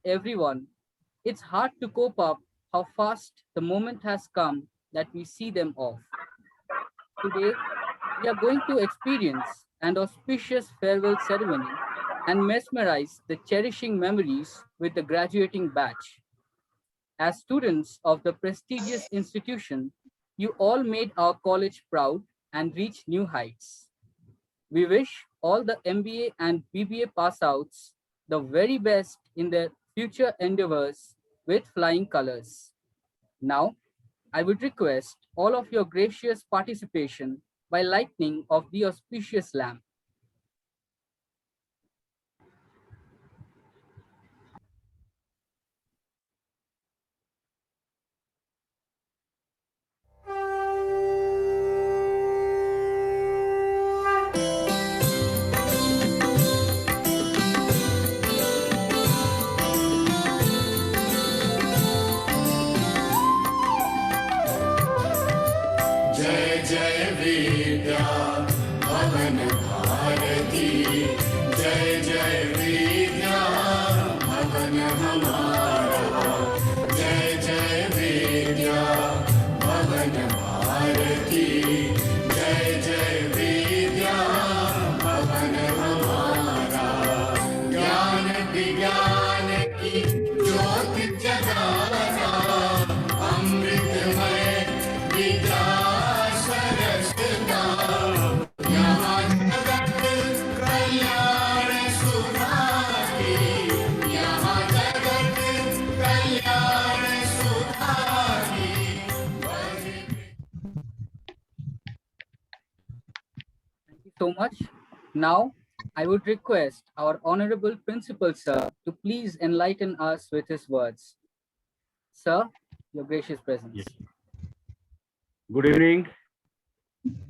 everyone, it's hard to cope up how fast the moment has come that we see them off. Today, we are going to experience an auspicious farewell ceremony and mesmerize the cherishing memories with the graduating batch. As students of the prestigious institution, you all made our college proud and reached new heights. We wish all the MBA and BBA pass outs the very best in their future endeavors with flying colors. Now, I would request all of your gracious participation by lighting of the auspicious lamp. जय जय विद्या भवन भारती, जय जय विद्या भवन हमारा, जय जय विद्या भवन भारती, जय जय विद्या भवन हमारा। ज्ञान विज्ञान की ज्योति जगाना, अमृतमय विद्या सरसता, यहाँ जगत कल्याण सुधारी, यहाँ जगत कल्याण सुधारी। Thank you so much. Now, I would request our Honorable Principal Sir to please enlighten us with his words. Sir, your gracious presence. Yes. Good evening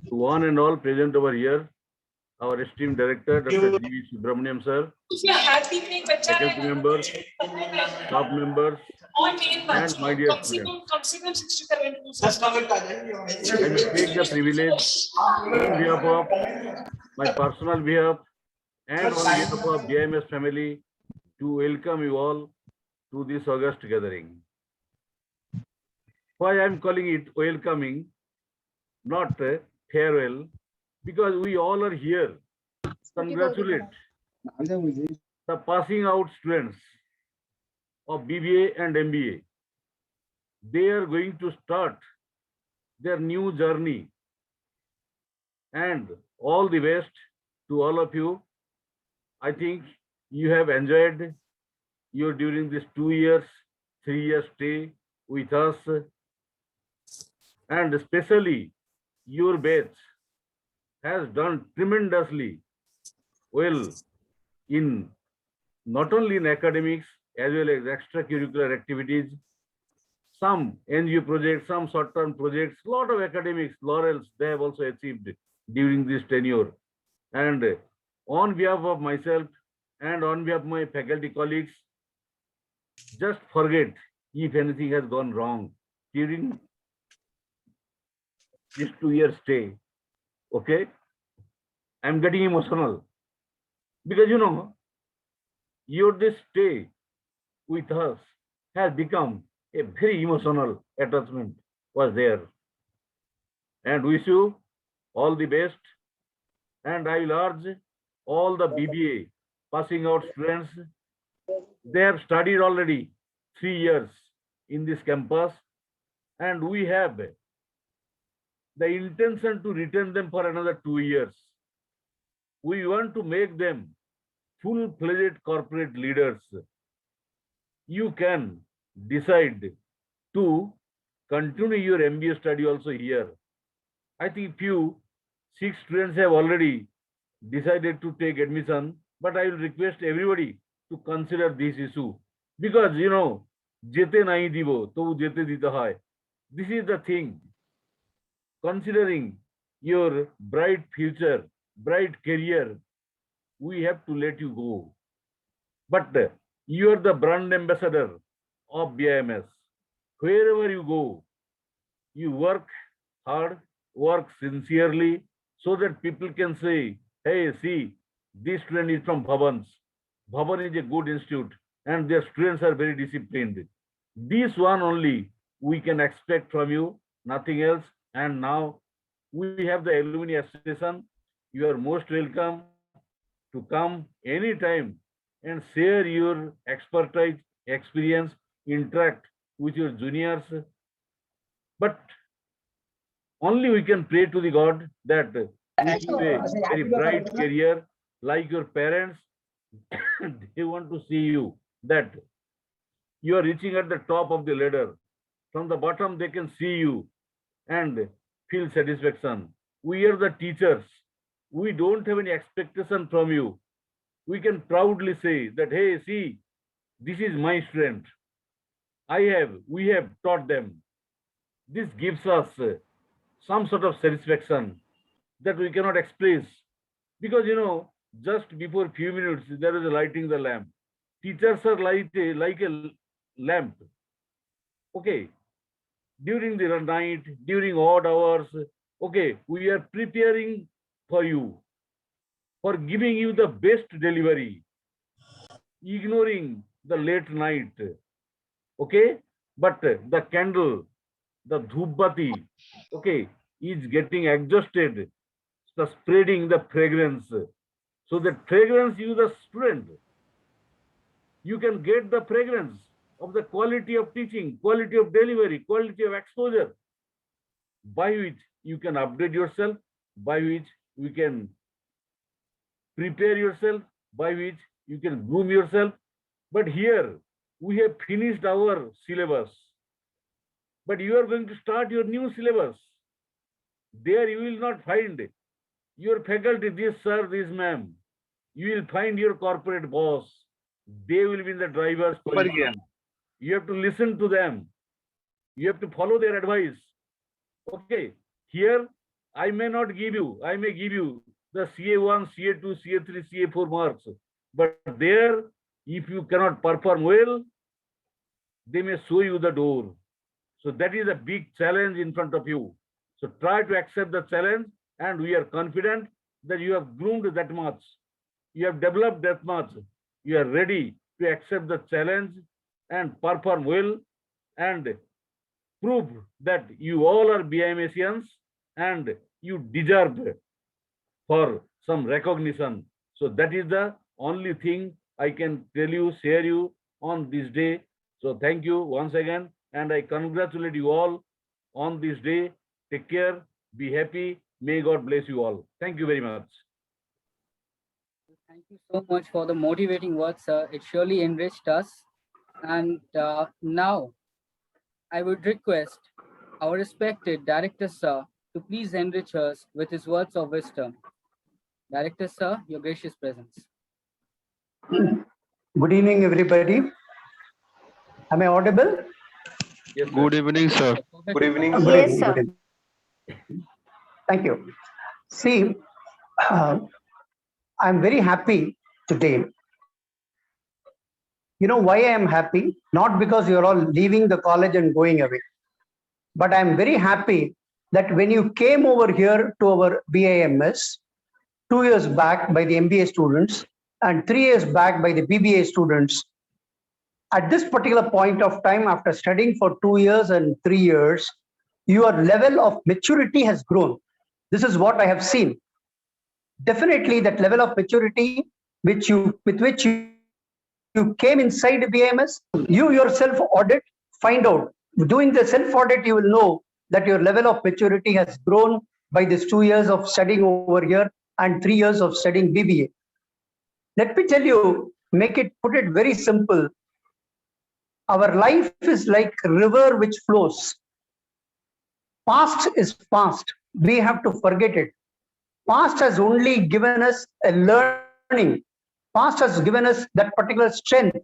to one and all present over here. Our esteemed director, Dr. G.V. Subramaniam sir, faculty members, staff members, and my dear students. I may take the privilege on behalf of my personal behalf and on behalf of BIMS family to welcome you all to this august gathering. Why I am calling it welcoming, not farewell, because we all are here. Congratulate the passing out students of BBA and MBA. They are going to start their new journey, and all the best to all of you. I think you have enjoyed your during this 2 years, 3 years stay with us, and especially your batch has done tremendously well in not only in academics as well as extracurricular activities, some NGO projects, some short-term projects, lot of academics laurels they have also achieved during this tenure. And on behalf of myself and on behalf of my faculty colleagues, just forget if anything has gone wrong during this 2 year stay. Okay, I'm getting emotional because your this stay with us has become a very emotional attachment was there, and wish you all the best. And I will urge all the BBA passing out students, they have studied already 3 years in this campus, and we have the intention to retain them for another 2 years. We want to make them full-fledged corporate leaders. You can decide to continue your MBA study also here. I think few 6 students have already decided to take admission, but I will request everybody to consider this issue because jete nahi dibo to jete dita hai. This is the thing. Considering your bright future, bright career, we have to let you go. But you are the brand ambassador of BIMS. Wherever you go, you work hard, work sincerely, so that people can say, hey, see, this student is from Bhavans. Bhavan is a good institute. and their students are very disciplined. This one only we can expect from you, nothing else. And now we have the alumni association. You are most welcome to come anytime and share your expertise, experience, interact with your juniors. But only we can pray to the God that wish you a very bright career like your parents. They want to see you that you are reaching at the top of the ladder. From the bottom, they can see you and feel satisfaction. We are the teachers. We don't have any expectation from you. We can proudly say that, hey, see, this is my student. We have taught them. This gives us some sort of satisfaction that we cannot express. Because, just before few minutes, there is a lighting the lamp. Teachers are like a lamp. Okay. During the night, during odd hours, okay, we are preparing for you, for giving you the best delivery, ignoring the late night. Okay. But the candle, the dhupbati, okay, is getting exhausted, the spreading the fragrance. So the fragrance you the student, you can get the fragrance of the quality of teaching, quality of delivery, quality of exposure, by which you can update yourself, by which you can prepare yourself, by which you can groom yourself. But here we have finished our syllabus, but you are going to start your new syllabus. There you will not find your faculty, this sir, this ma'am. You will find your corporate boss. They will be in the driver's position. You have to listen to them. You have to follow their advice. Okay, here I may give you the CA1, CA2, CA3, CA4 marks. But there, if you cannot perform well, they may show you the door. So that is a big challenge in front of you. So try to accept the challenge, and we are confident that you have groomed that much. You have developed that much. You are ready to accept the challenge and perform well and prove that you all are BIMSians and you deserve for some recognition. So that is the only thing I can tell you, share you on this day. So thank you once again, and I congratulate you all on this day. Take care, be happy. May God bless you all. Thank you very much. Thank you so much for the motivating words, sir. It surely enriched us. And now I would request our respected Director, sir, to please enrich us with his words of wisdom. Director, sir, your gracious presence. Good evening, everybody. Am I audible? Yes, sir. Good evening, sir. Good evening, Good sir. evening, good evening. Thank you. See, I'm very happy today. You know why I am happy? Not because you're all leaving the college and going away, but I'm very happy that when you came over here to our BIMS 2 years back by the MBA students and 3 years back by the BBA students, at this particular point of time, after studying for 2 years and 3 years, your level of maturity has grown. This is what I have seen. Definitely that level of maturity with which you came inside the BIMS, you yourself audit, find out. Doing the self-audit, you will know that your level of maturity has grown by these 2 years of studying over here and 3 years of studying BBA. Let me tell you, put it very simple. Our life is like a river which flows. Past is past. We have to forget it. Past has only given us a learning. Past has given us that particular strength.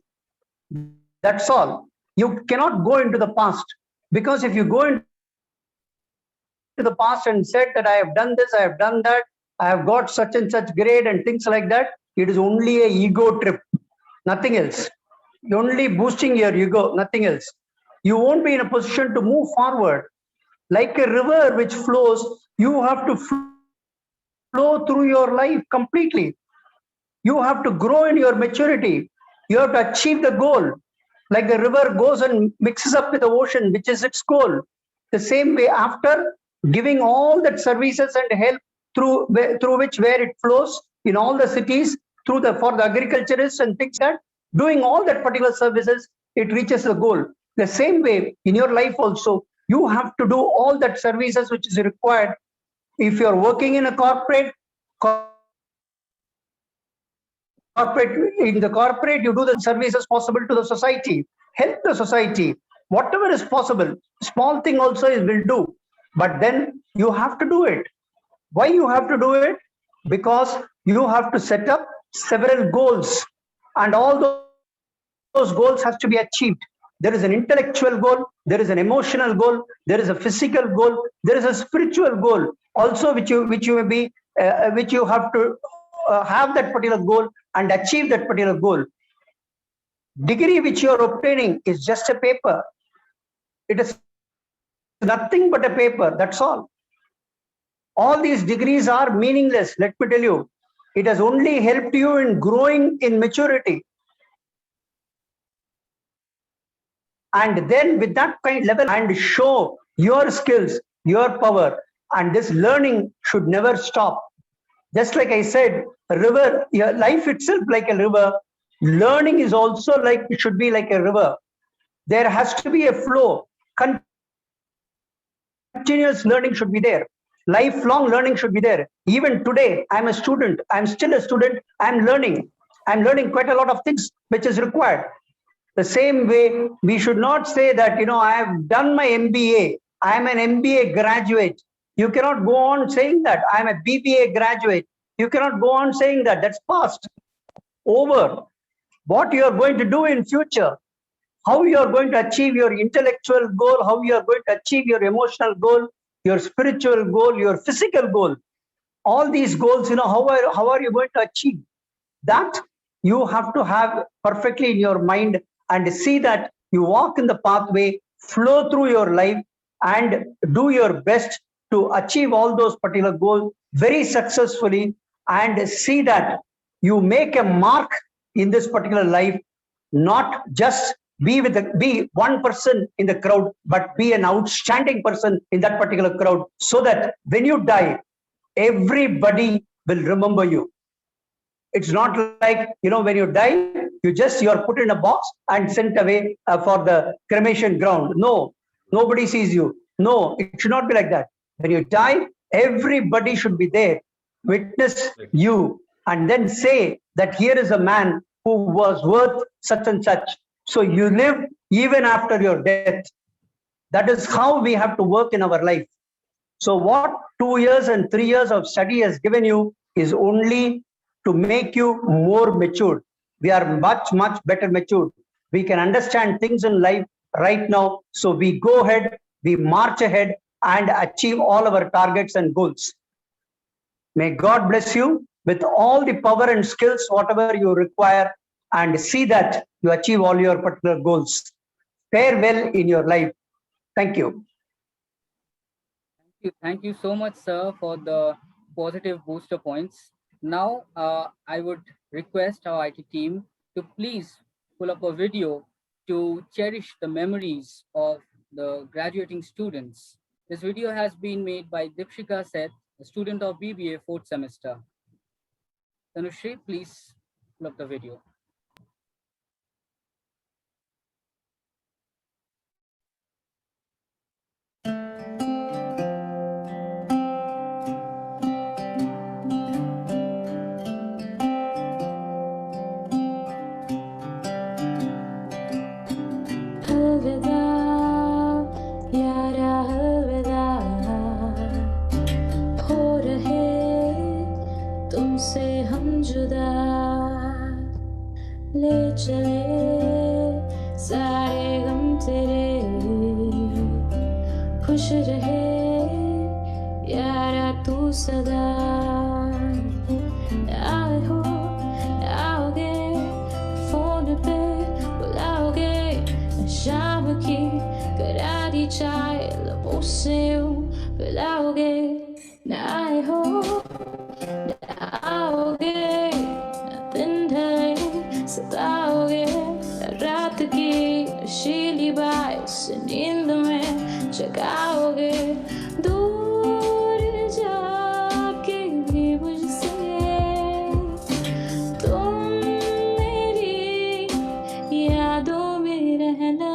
That's all. You cannot go into the past, because if you go into the past and said that I have done this, I have done that, I have got such and such grade and things like that, it is only a ego trip, nothing else. You're only boosting your ego, nothing else. You won't be in a position to move forward. Like a river which flows, you have to flow through your life completely. You have to grow in your maturity. You have to achieve the goal. Like the river goes and mixes up with the ocean, which is its goal. The same way, after giving all that services and help through which where it flows in all the cities, for the agriculturists and things like that, doing all that particular services, it reaches the goal. The same way in your life also, you have to do all that services which is required. If you're working in a corporate, in the corporate, you do the services possible to the society, help the society, whatever is possible. Small thing also is will do, but then you have to do it. Why you have to do it? Because you have to set up several goals, and all those goals has to be achieved. There is an intellectual goal, there is an emotional goal, there is a physical goal, there is a spiritual goal also, which you have to have that particular goal and achieve that particular goal. Degree which you are obtaining is just a paper. It is nothing but a paper, that's all. All these degrees are meaningless, let me tell you. It has only helped you in growing in maturity. And then with that kind of level, and show your skills, your power, and this learning should never stop. Just like I said, a river, your life itself like a river, learning is also like, it should be like a river. There has to be a flow. Continuous learning should be there. Lifelong learning should be there. Even today, I'm a student. I'm still a student. I'm learning. I'm learning quite a lot of things which is required. The same way, we should not say that, I have done my MBA. I'm an MBA graduate. You cannot go on saying that. I'm a BBA graduate. You cannot go on saying that. That's past. Over. What you are going to do in future, how you are going to achieve your intellectual goal, how you are going to achieve your emotional goal, your spiritual goal, your physical goal. All these goals, how are you going to achieve? That you have to have perfectly in your mind, and see that you walk in the pathway, flow through your life, and do your best to achieve all those particular goals very successfully, and see that you make a mark in this particular life, not just be one person in the crowd, but be an outstanding person in that particular crowd, so that when you die, everybody will remember you. It's not like, when you die, you're put in a box and sent away for the cremation ground. No, nobody sees you. No, it should not be like that. When you die, everybody should be there, witness you, and then say that here is a man who was worth such and such. So you live even after your death. That is how we have to work in our life. So what 2 years and 3 years of study has given you is only to make you more matured. We are much, much better matured. We can understand things in life right now. So we go ahead, we march ahead and achieve all our targets and goals. May God bless you with all the power and skills, whatever you require, and see that you achieve all your particular goals. Fare well in your life. Thank you. Thank you so much, sir, for the positive booster points. Now, I would request our IT team to please pull up a video to cherish the memories of the graduating students. This video has been made by Dipshika Seth, a student of BBA 4th semester. Tanushri, please pull up the video. ले चले सारे गम तेरे, खुश रहे यारा तू सदा। आए हो आओगे फोन पे बुलाओगे, शाम की करारी चाय लबों से पिलाओगे। न आए हो न आओगे, दिन ढले सताओगे, नशीली बाइश नींद में जगाओगे दूर जाके भी मुझसे तुम मेरी यादों में रहना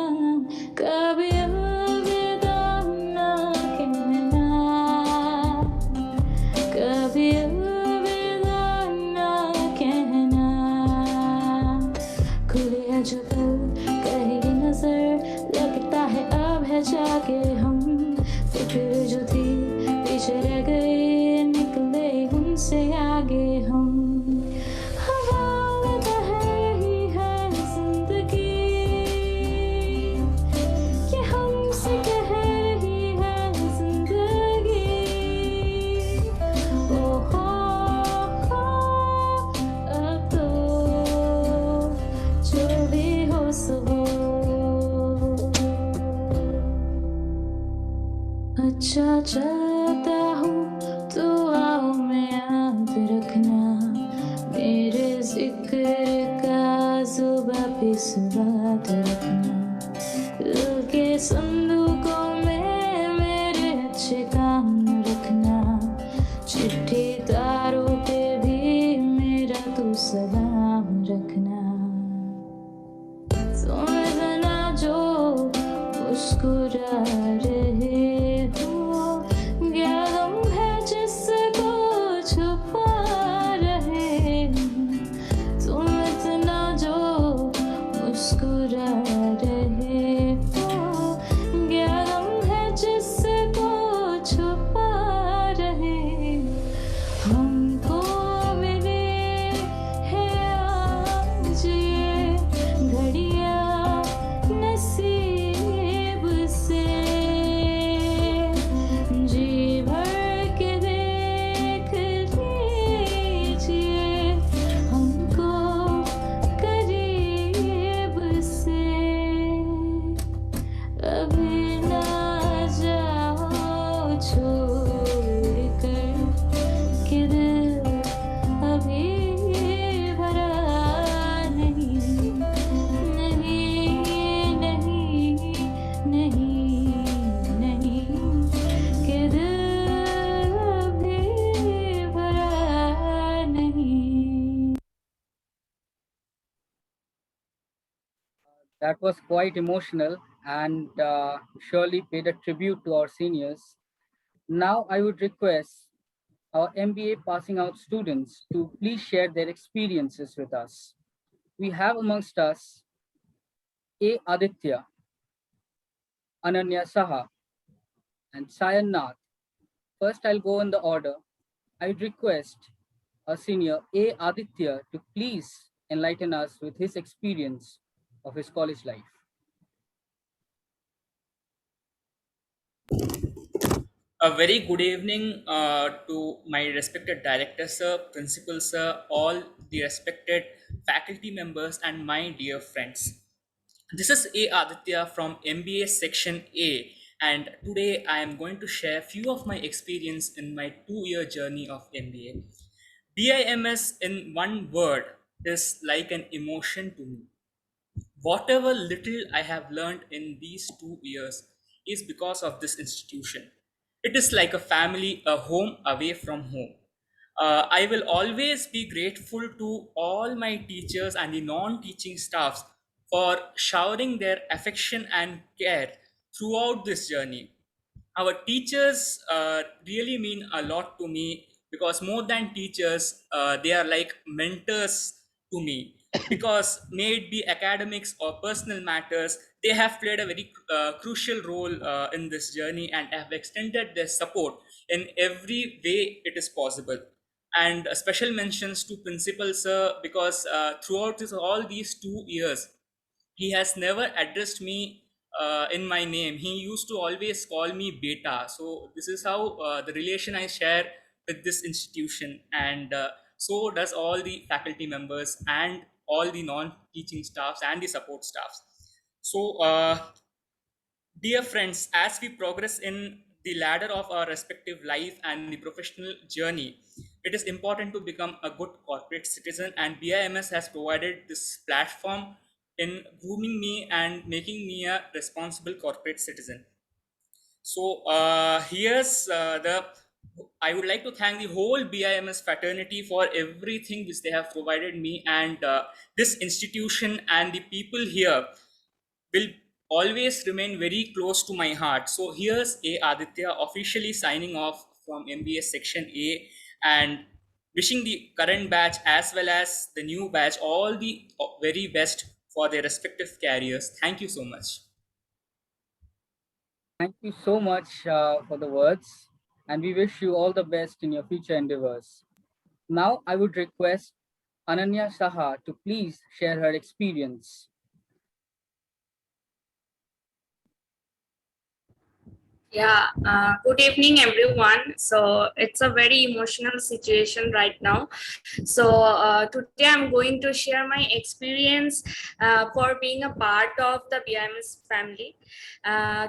कभी अलविदा ना कहना कभी अलविदा ना कहना खुले है जो पल कहेगी नजर लगता है अब है जाके हम फिक्र जो थी पीछे रह गए निकले उनसे आगे हम हवा में बह रही है जिंदगी ये हमसे कह रही है जिंदगी ओ हो अब तो जो भी हो सो हो अच्छा चाहता हूँ तो आओ में याद रखना मेरे जिक्र का सुबह पे सुबात रखना दिल के संदूकों में मेरे अच्छे काम रखना चिट्ठी तारों पे भी मेरा तू सलाम रखना तुम इतना जो मुस्कुरा रहे हो क्या गम है जिसको छुपा रहे तुम इतना जो मुस्कुरा रहे हो क्या गम है जिसको छुपा रहे हमको मिले हैं आज ये घड़ियाँ नसीब से जी भर के देख लीजिए हमको करीब से अभी ना जाओ छोड़ कर कि दिल अभी भरा नहीं नहीं नहीं नहीं नहीं कि दिल अभी भरा नहीं That was quite emotional and surely paid a tribute to our seniors. Now I would request our MBA passing out students to please share their experiences with us. We have amongst us A. Aditya, Ananya Saha, and Sayan Nath. First, I'll go in the order. I'd request our senior A. Aditya to please enlighten us with his experience of his college life. A very good evening to my respected director, sir, principal, sir, all the respected faculty members, and my dear friends. This is A. Aditya from MBA Section A, and today I am going to share few of my experience in my 2-year journey of MBA. BIMS in one word is like an emotion to me. Whatever little I have learned in these 2 years is because of this institution. It is like a family, a home away from home. I will always be grateful to all my teachers and the non teaching staffs for showering their affection and care throughout this journey. Our teachers really mean a lot to me because more than teachers, they are like mentors to me. Because may it be academics or personal matters, they have played a very crucial role in this journey and have extended their support in every way it is possible. And special mentions to principal sir because throughout all these 2 years, he has never addressed me in my name. He used to always call me beta. So this is how the relation I share with this institution, and so does all the faculty members and all the non-teaching staffs and the support staffs. So dear friends, as we progress in the ladder of our respective life and the professional journey, it is important to become a good corporate citizen, and BIMS has provided this platform in grooming me and making me a responsible corporate citizen. So here's the I would like to thank the whole BIMS fraternity for everything which they have provided me, and this institution and the people here will always remain very close to my heart. So here's A Aditya officially signing off from MBA Section A, and wishing the current batch as well as the new batch all the very best for their respective careers. Thank you so much. Thank you so much for the words, and we wish you all the best in your future endeavors. Now, I would request Ananya Saha to please share her experience. Yeah, good evening, everyone. So it's a very emotional situation right now. So today I'm going to share my experience for being a part of the BIMS family.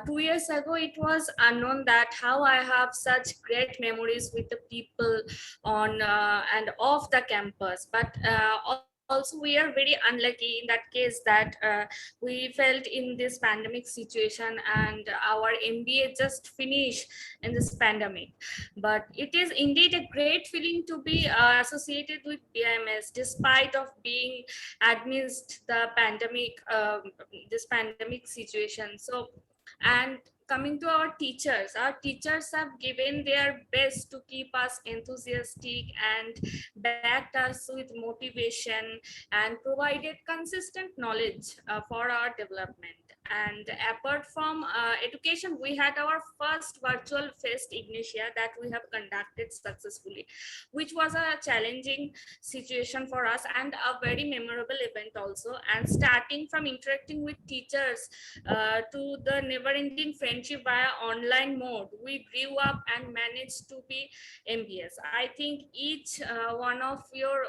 2 years ago, it was unknown that how I have such great memories with the people on and off the campus. But also, we are very unlucky in that case that we felt in this pandemic situation, and our MBA just finished in this pandemic. But it is indeed a great feeling to be associated with BIMS despite of being amidst the pandemic, this pandemic situation. So, and coming to our teachers have given their best to keep us enthusiastic and backed us with motivation and provided consistent knowledge for our development. And apart from education, we had our first virtual fest Ignitia that we have conducted successfully, which was a challenging situation for us and a very memorable event also. And starting from interacting with teachers to the never-ending friendship via online mode, we grew up and managed to be MBS. I think each one of your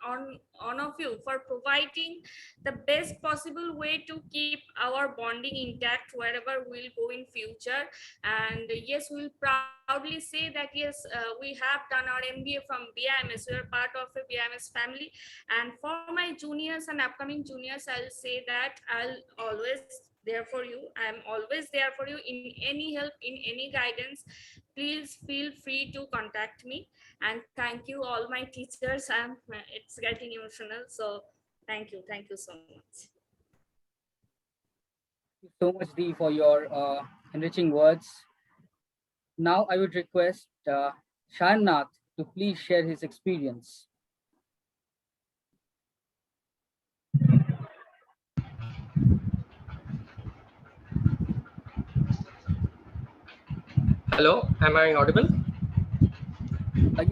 on of you for providing the best possible way to keep our bonding intact wherever we'll go in future. And yes, we'll proudly say that yes, we have done our MBA from BIMS. We are part of a BIMS family. And for my juniors and upcoming juniors, I'll say that I'll always there for you. I'm always there for you in any help, in any guidance. Please feel free to contact me. And thank you all my teachers. It's getting emotional, so thank you so much. Thank you so much, Dee, for your enriching words. Now, I would request Sharnath to please share his experience. Hello, am I audible?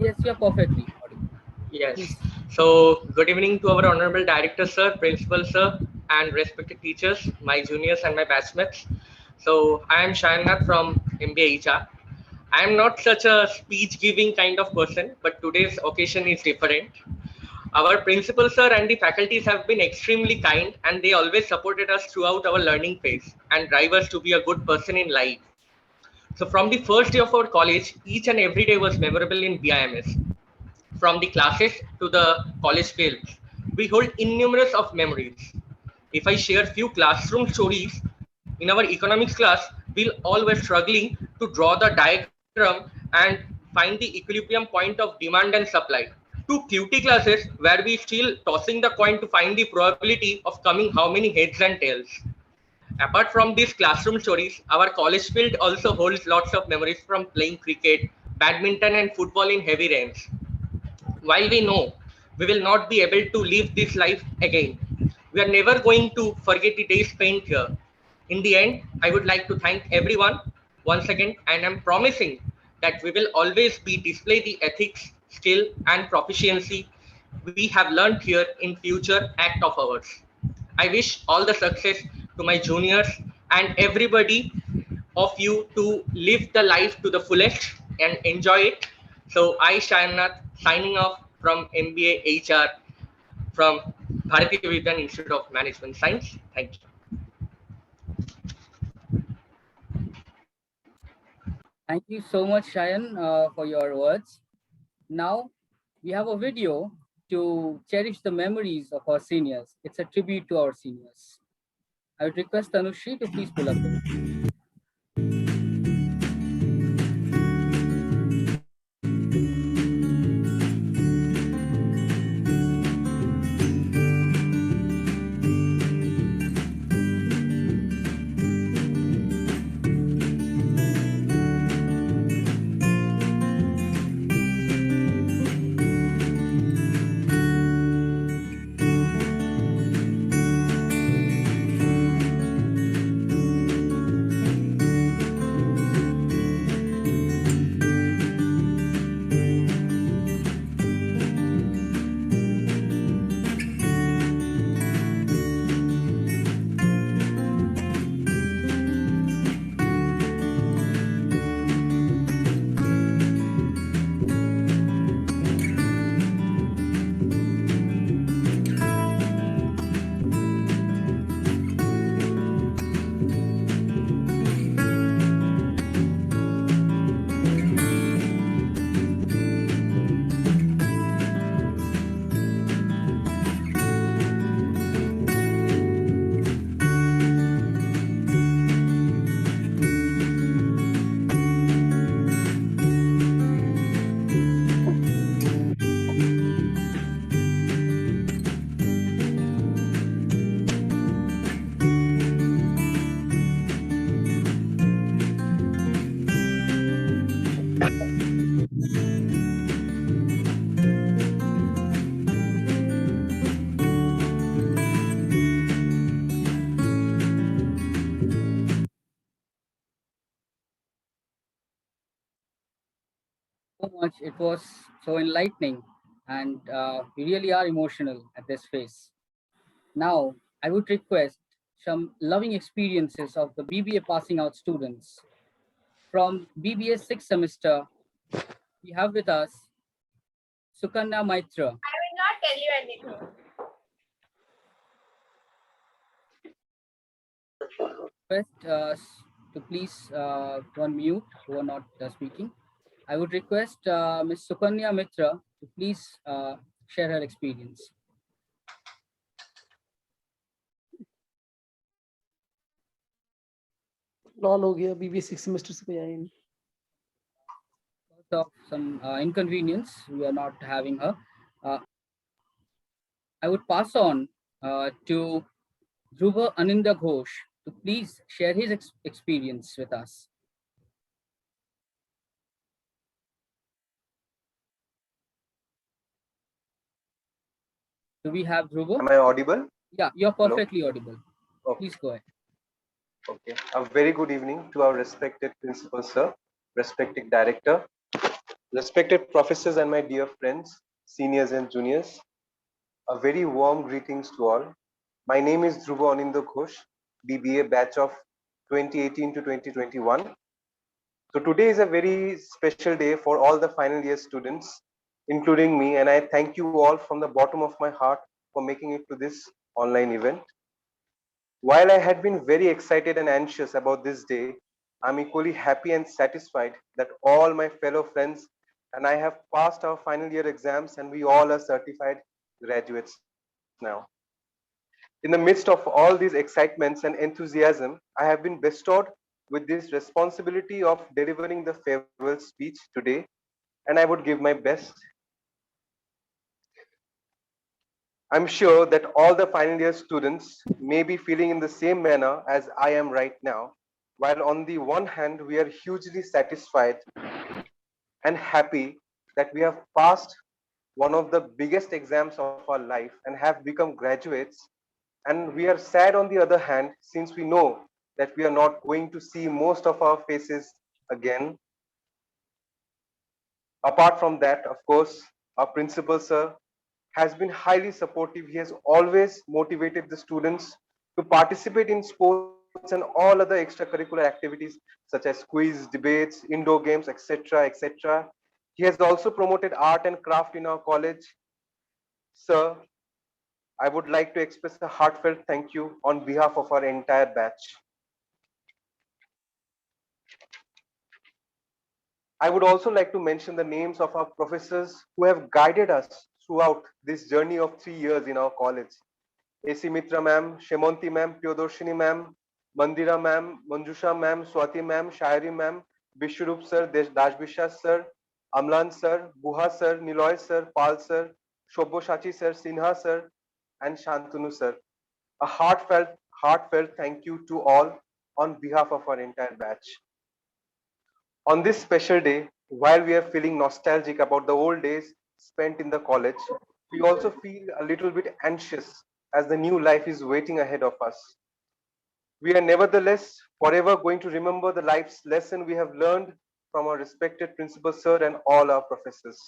Yes, you're perfectly audible. Yes. Please. So, good evening to our honorable director, sir, principal, sir, and respected teachers, my juniors, and my batchmates. So, I am Shayannath from MBA HR. I am not such a speech giving kind of person, but today's occasion is different. Our principal, sir, and the faculties have been extremely kind, and they always supported us throughout our learning phase and drive us to be a good person in life. So, from the first day of our college, each and every day was memorable in BIMS. From the classes to the college fields, we hold innumerous of memories. If I share few classroom stories, in our economics class, we all were struggling to draw the diagram and find the equilibrium point of demand and supply. To QT classes, where we still tossing the coin to find the probability of coming how many heads and tails. Apart from these classroom stories, our college field also holds lots of memories from playing cricket, badminton, and football in heavy rains. While we know we will not be able to live this life again, we are never going to forget the days spent here. In the end, I would like to thank everyone once again, and I'm promising that we will always be display the ethics, skill, and proficiency we have learned here in future act of ours. I wish all the success to my juniors and everybody of you to live the life to the fullest and enjoy it. So I, Shayannath, signing off from MBA HR from Bharatiya Vidyan Institute of Management Science. Thank you. Thank you so much, Shayan, for your words. Now, we have a video to cherish the memories of our seniors. It's a tribute to our seniors. I would request Tanushri to please pull up the. So much. It was so enlightening, and we really are emotional at this phase. Now, I would request some loving experiences of the BBA passing out students. From BBA sixth semester, we have with us Sukanya Maitra. I will not tell you anything. Request to please go on mute who are not speaking. I would request Ms. Sukanya Mitra to please share her experience. Lol हो गया BBA 6 semester से कोई आया नहीं Because of some inconvenience, we are not having her. I would pass on to Dhruva Aninda Ghosh to please share his experience with us. Do we have Dhruva? Am I audible? Yeah, you're perfectly audible. Okay. Please go ahead. Okay. A very good evening to our respected principal, sir, respected director, respected professors, and my dear friends, seniors and juniors. A very warm greetings to all. My name is Dhruva Aninda Ghosh, BBA batch of 2018 to 2021. So today is a very special day for all the final year students, including me, and I thank you all from the bottom of my heart for making it to this online event. While I had been very excited and anxious about this day, I'm equally happy and satisfied that all my fellow friends and I have passed our final year exams and we all are certified graduates now. In the midst of all these excitements and enthusiasm, I have been bestowed with this responsibility of delivering the farewell speech today, and I would give my best. I'm sure that all the final year students may be feeling in the same manner as I am right now, while on the one hand, we are hugely satisfied and happy that we have passed one of the biggest exams of our life and have become graduates. And we are sad on the other hand, since we know that we are not going to see most of our faces again. Apart from that, of course, our principal, sir, has been highly supportive. He has always motivated the students to participate in sports and all other extracurricular activities such as quiz, debates, indoor games, etc., etc. He has also promoted art and craft in our college. Sir, I would like to express a heartfelt thank you on behalf of our entire batch. I would also like to mention the names of our professors who have guided us throughout this journey of 3 years in our college. AC Mitra ma'am, Shemonti ma'am, Pyodarshini ma'am, Mandira ma'am, Manjusha ma'am, Swati ma'am, Shayari ma'am, Vishwarup sir, Dash Bishwas sir, Amlan sir, Buha sir, Niloy sir, Pal sir, Shobhoshachi sir, Sinha sir, and Shantanu sir. A heartfelt thank you to all on behalf of our entire batch. On this special day, while we are feeling nostalgic about the old days spent in the college, we also feel a little bit anxious as the new life is waiting ahead of us. We are nevertheless forever going to remember the life's lesson we have learned from our respected principal sir and all our professors.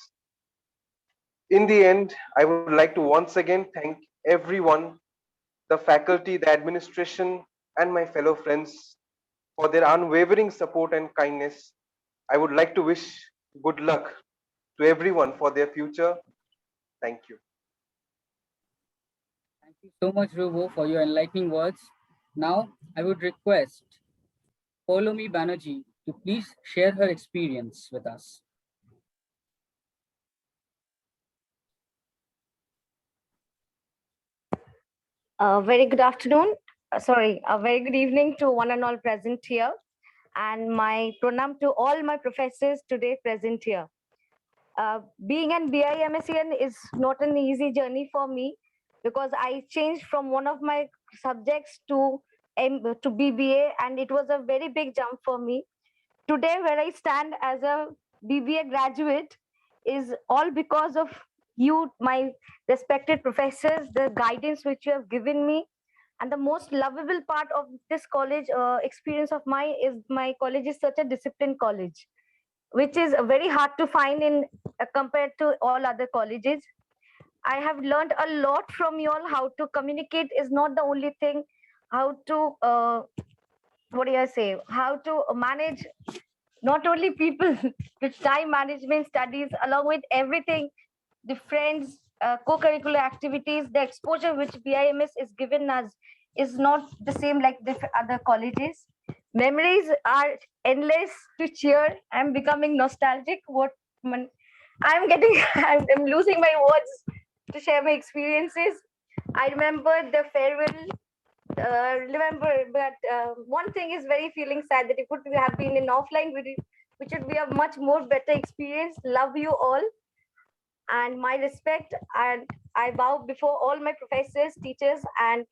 In the end, I would like to once again thank everyone, the faculty, the administration, and my fellow friends for their unwavering support and kindness. I would like to wish good luck to everyone for their future. Thank you. Thank you so much, Rubo, for your enlightening words. Now, I would request Polomi Banerjee to please share her experience with us. Very good afternoon. A very good evening to one and all present here. And my pranam to all my professors today present here. Being an BIMSCN is not an easy journey for me because I changed from one of my subjects to BBA, and it was a very big jump for me. Today, where I stand as a BBA graduate is all because of you, my respected professors, the guidance which you have given me. And the most lovable part of this college experience of mine is my college is such a disciplined college, which is very hard to find in compared to all other colleges. I have learned a lot from you all. How to communicate is not the only thing. How to how to manage not only people, the time management, studies, along with everything, the friends, co-curricular activities, the exposure which BIMS is given us is not the same like the other colleges. Memories are endless to cheer. I'm becoming nostalgic. I'm losing my words to share my experiences. I remember the farewell. But one thing is very feeling sad that it could have been in offline, which would be a much more better experience. Love you all, and my respect, and I bow before all my professors, teachers, and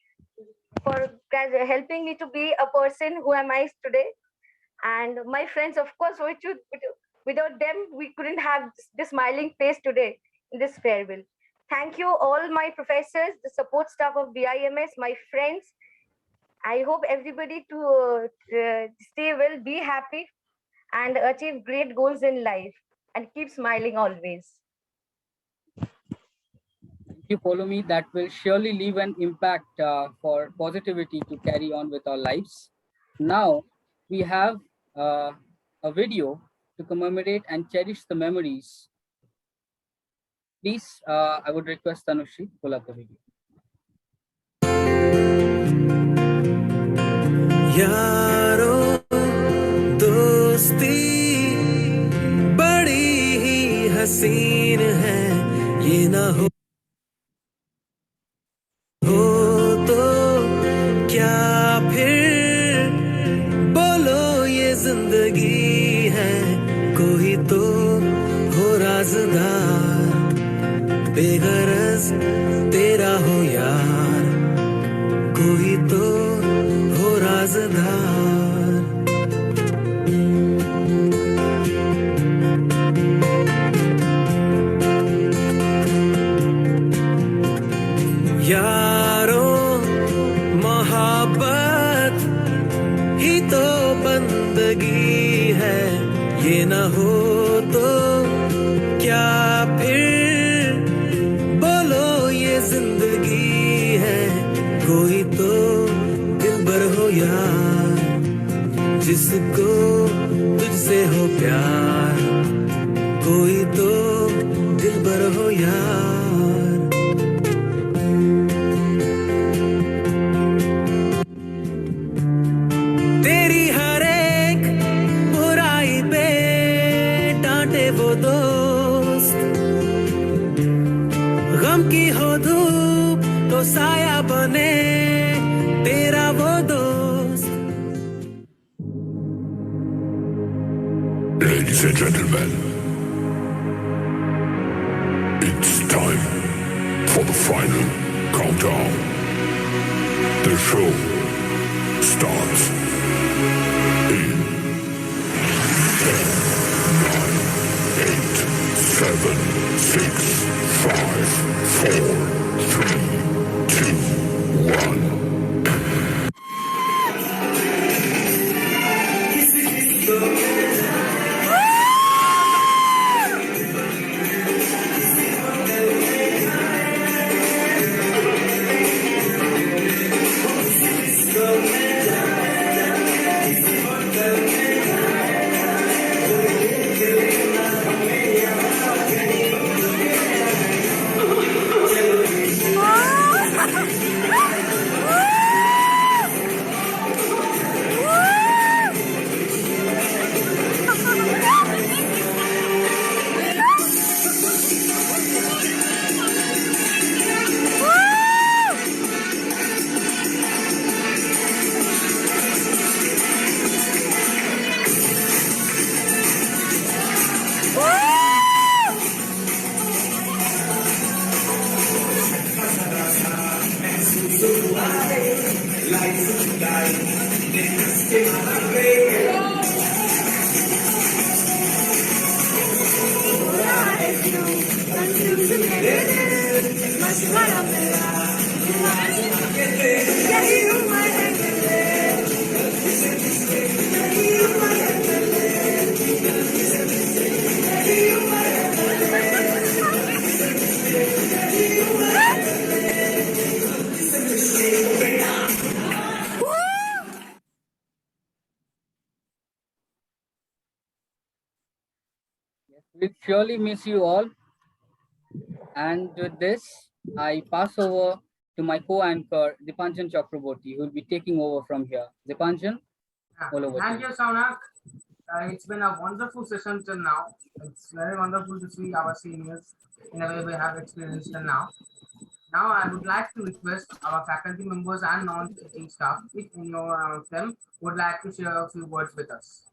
for helping me to be a person who am I today, and my friends, of course, without them we couldn't have the smiling face today in this farewell. Thank you all my professors, the support staff of BIMS, my friends. I hope everybody to stay well, be happy, and achieve great goals in life, and keep smiling always. Thank you, Polomi. That will surely leave an impact for positivity to carry on with our lives. Now, we have a video to commemorate and cherish the memories. Please, I would request Tanushri to pull up the video. यारो दोस्ती बड़ी ही हसीन है, ये ना हो तो क्या फिर बोलो ये जिंदगी है, कोई तो हो राज़दार, बेगरज तेरा हो यार, कोई तो हो राज़दार। यारों मोहब्बत ही तो बंदगी है, ये न हो तो क्या फिर बोलो ये जिंदगी है, कोई तो दिलबर हो यार, जिसको तुझसे हो प्यार, कोई तो दिलबर हो यार। तेरी हर एक बुराई पे डांटे वो दोस्त, Ladies and gentlemen, it's time for the final countdown. The show starts in 10, 9, 8, 7, 6, 5, 4, 3, 2, 1. We'll surely miss you all. And with this, I pass over to my co-anchor, Dipanjan Chakraborty, who will be taking over from here. Dipanjan, all over Thank to you, Saunak. It's been a wonderful session till now. It's very wonderful to see our seniors in a way we have experienced till now. Now, I would like to request our faculty members and non-teaching staff, if any of them would like to share a few words with us.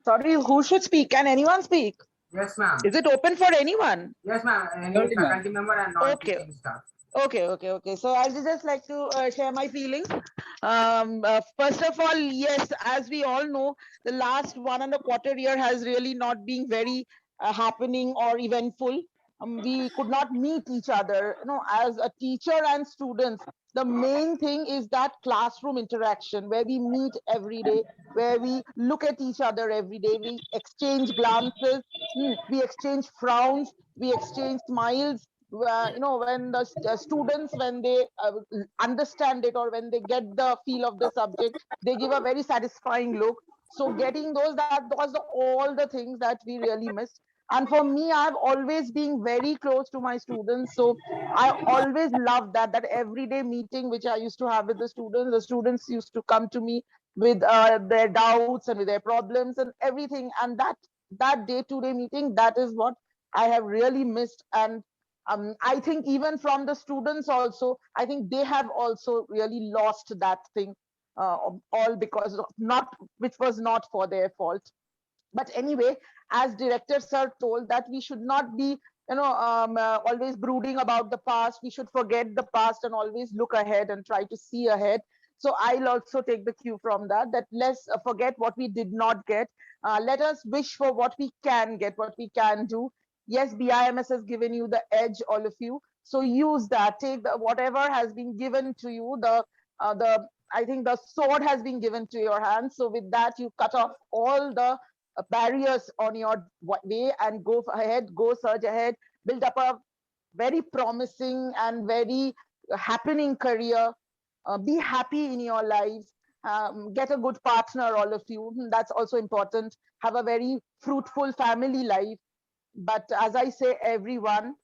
Sorry, who should speak? Can anyone speak? Yes, ma'am. Is it open for anyone? Yes, ma'am. Any Surely, ma'am. faculty member and non-teaching staff. Okay. So I would just like to share my feelings. First of all, yes, as we all know, the last 1.25 year has really not been very happening or eventful. We could not meet each other. As a teacher and students, the main thing is that classroom interaction where we meet every day, where we look at each other every day, we exchange glances, we exchange frowns, we exchange smiles. When the students, when they understand it or when they get the feel of the subject, they give a very satisfying look. So getting those, that was all the things that we really missed. And for me, I've always been very close to my students. So I always loved that everyday meeting which I used to have with the students used to come to me with their doubts and with their problems and everything. And that day-to-day meeting, that is what I have really missed. And I think even from the students also, I think they have also really lost that thing, all because of which was not for their fault. But anyway, as director sir told that we should not be always brooding about the past. We should forget the past and always look ahead and try to see ahead. So I'll also take the cue from that let's forget what we did not get. Let us wish for what we can get, what we can do. Yes, BIMS has given you the edge, all of you. So use that. Take whatever has been given to you. I think the sword has been given to your hands. So with that, you cut off all the barriers on your way and go ahead, go surge ahead, build up a very promising and very happening career. Be happy in your lives. Get a good partner, all of you. That's also important. Have a very fruitful family life. But as I say, everyone,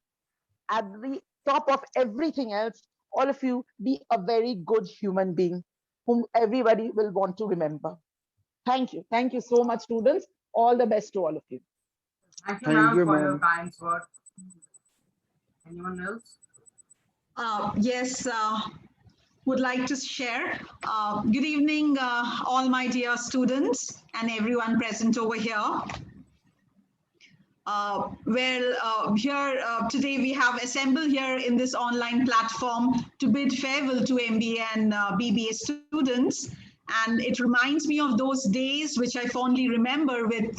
at the top of everything else, all of you, be a very good human being whom everybody will want to remember. Thank you. Thank you so much, students. All the best to all of you. Thank you, Thank ma'am, you, for your ma'am. kind word. Anyone else? Yes, would like to share. Good evening, all my dear students and everyone present over here. Today we have assembled here in this online platform to bid farewell to MBA and BBA students. And it reminds me of those days which I fondly remember with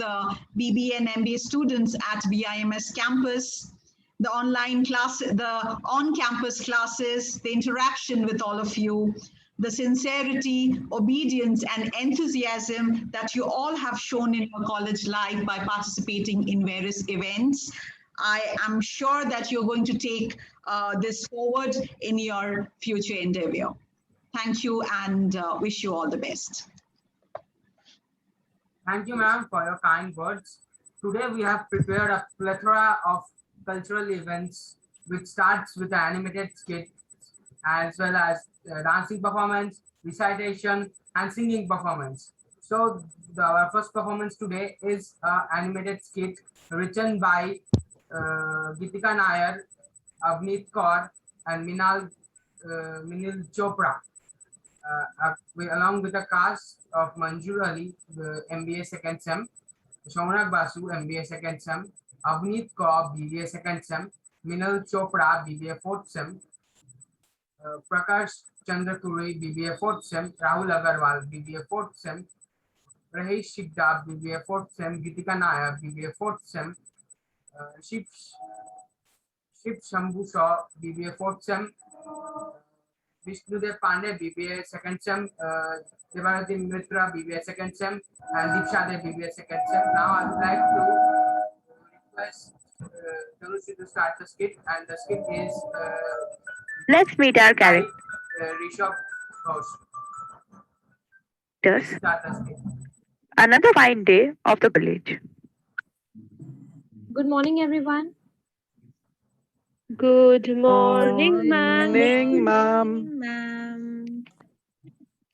BBA and MBA students at BIMS campus, the online class, the on-campus classes, the interaction with all of you, the sincerity, obedience, and enthusiasm that you all have shown in your college life by participating in various events. I am sure that you're going to take this forward in your future endeavor. Thank you and wish you all the best. Thank you, ma'am, for your kind words. Today we have prepared a plethora of cultural events, which starts with an animated skit, as well as dancing performance, recitation, and singing performance. So our first performance today is an animated skit written by Geetika Nair, Avneet Kaur, and Minal Chopra, along with a cast of Manjur Ali, the MBA second sem, Shaunak Basu, MBA second sem, Avneet Kaur, BBA second sem, Minal Chopra, BBA fourth sem, Prakash Chandra Turi, BBA fourth sem, Rahul Agarwal, BBA fourth sem, Rahesh Shigdab, BBA fourth sem, Geetika Nair, BBA fourth sem, Shiv Shambhu Shaw, BBA fourth sem, Vishnudev Pandey, BBA second sem, Devaradin Mitra, BBA second sem, and Diksha Dev, BBA second sem. Now I would like to request Tanushi to start the skit, and the skit is Let's meet our characters. Rishabh Ghosh. Start the skit. Another fine day of the college. Good morning, everyone. Good morning, ma'am. Morning, ma'am.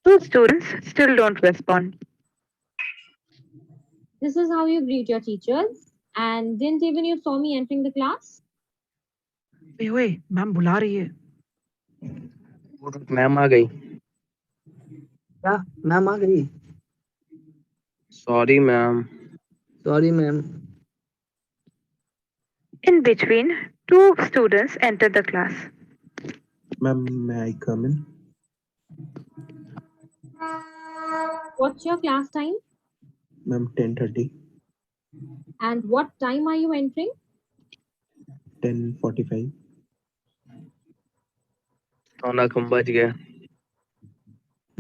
Two students still don't respond. This is how you greet your teachers. And didn't even you saw me entering the class? ओए ma'am बुला रही है ma'am आ गई क्या ma'am आ गई sorry ma'am In between, two students enter the class. Ma'am may I come in? What's your class time? Ma'am 10:30 And what time are you entering? 10:45 सोना कम बज गया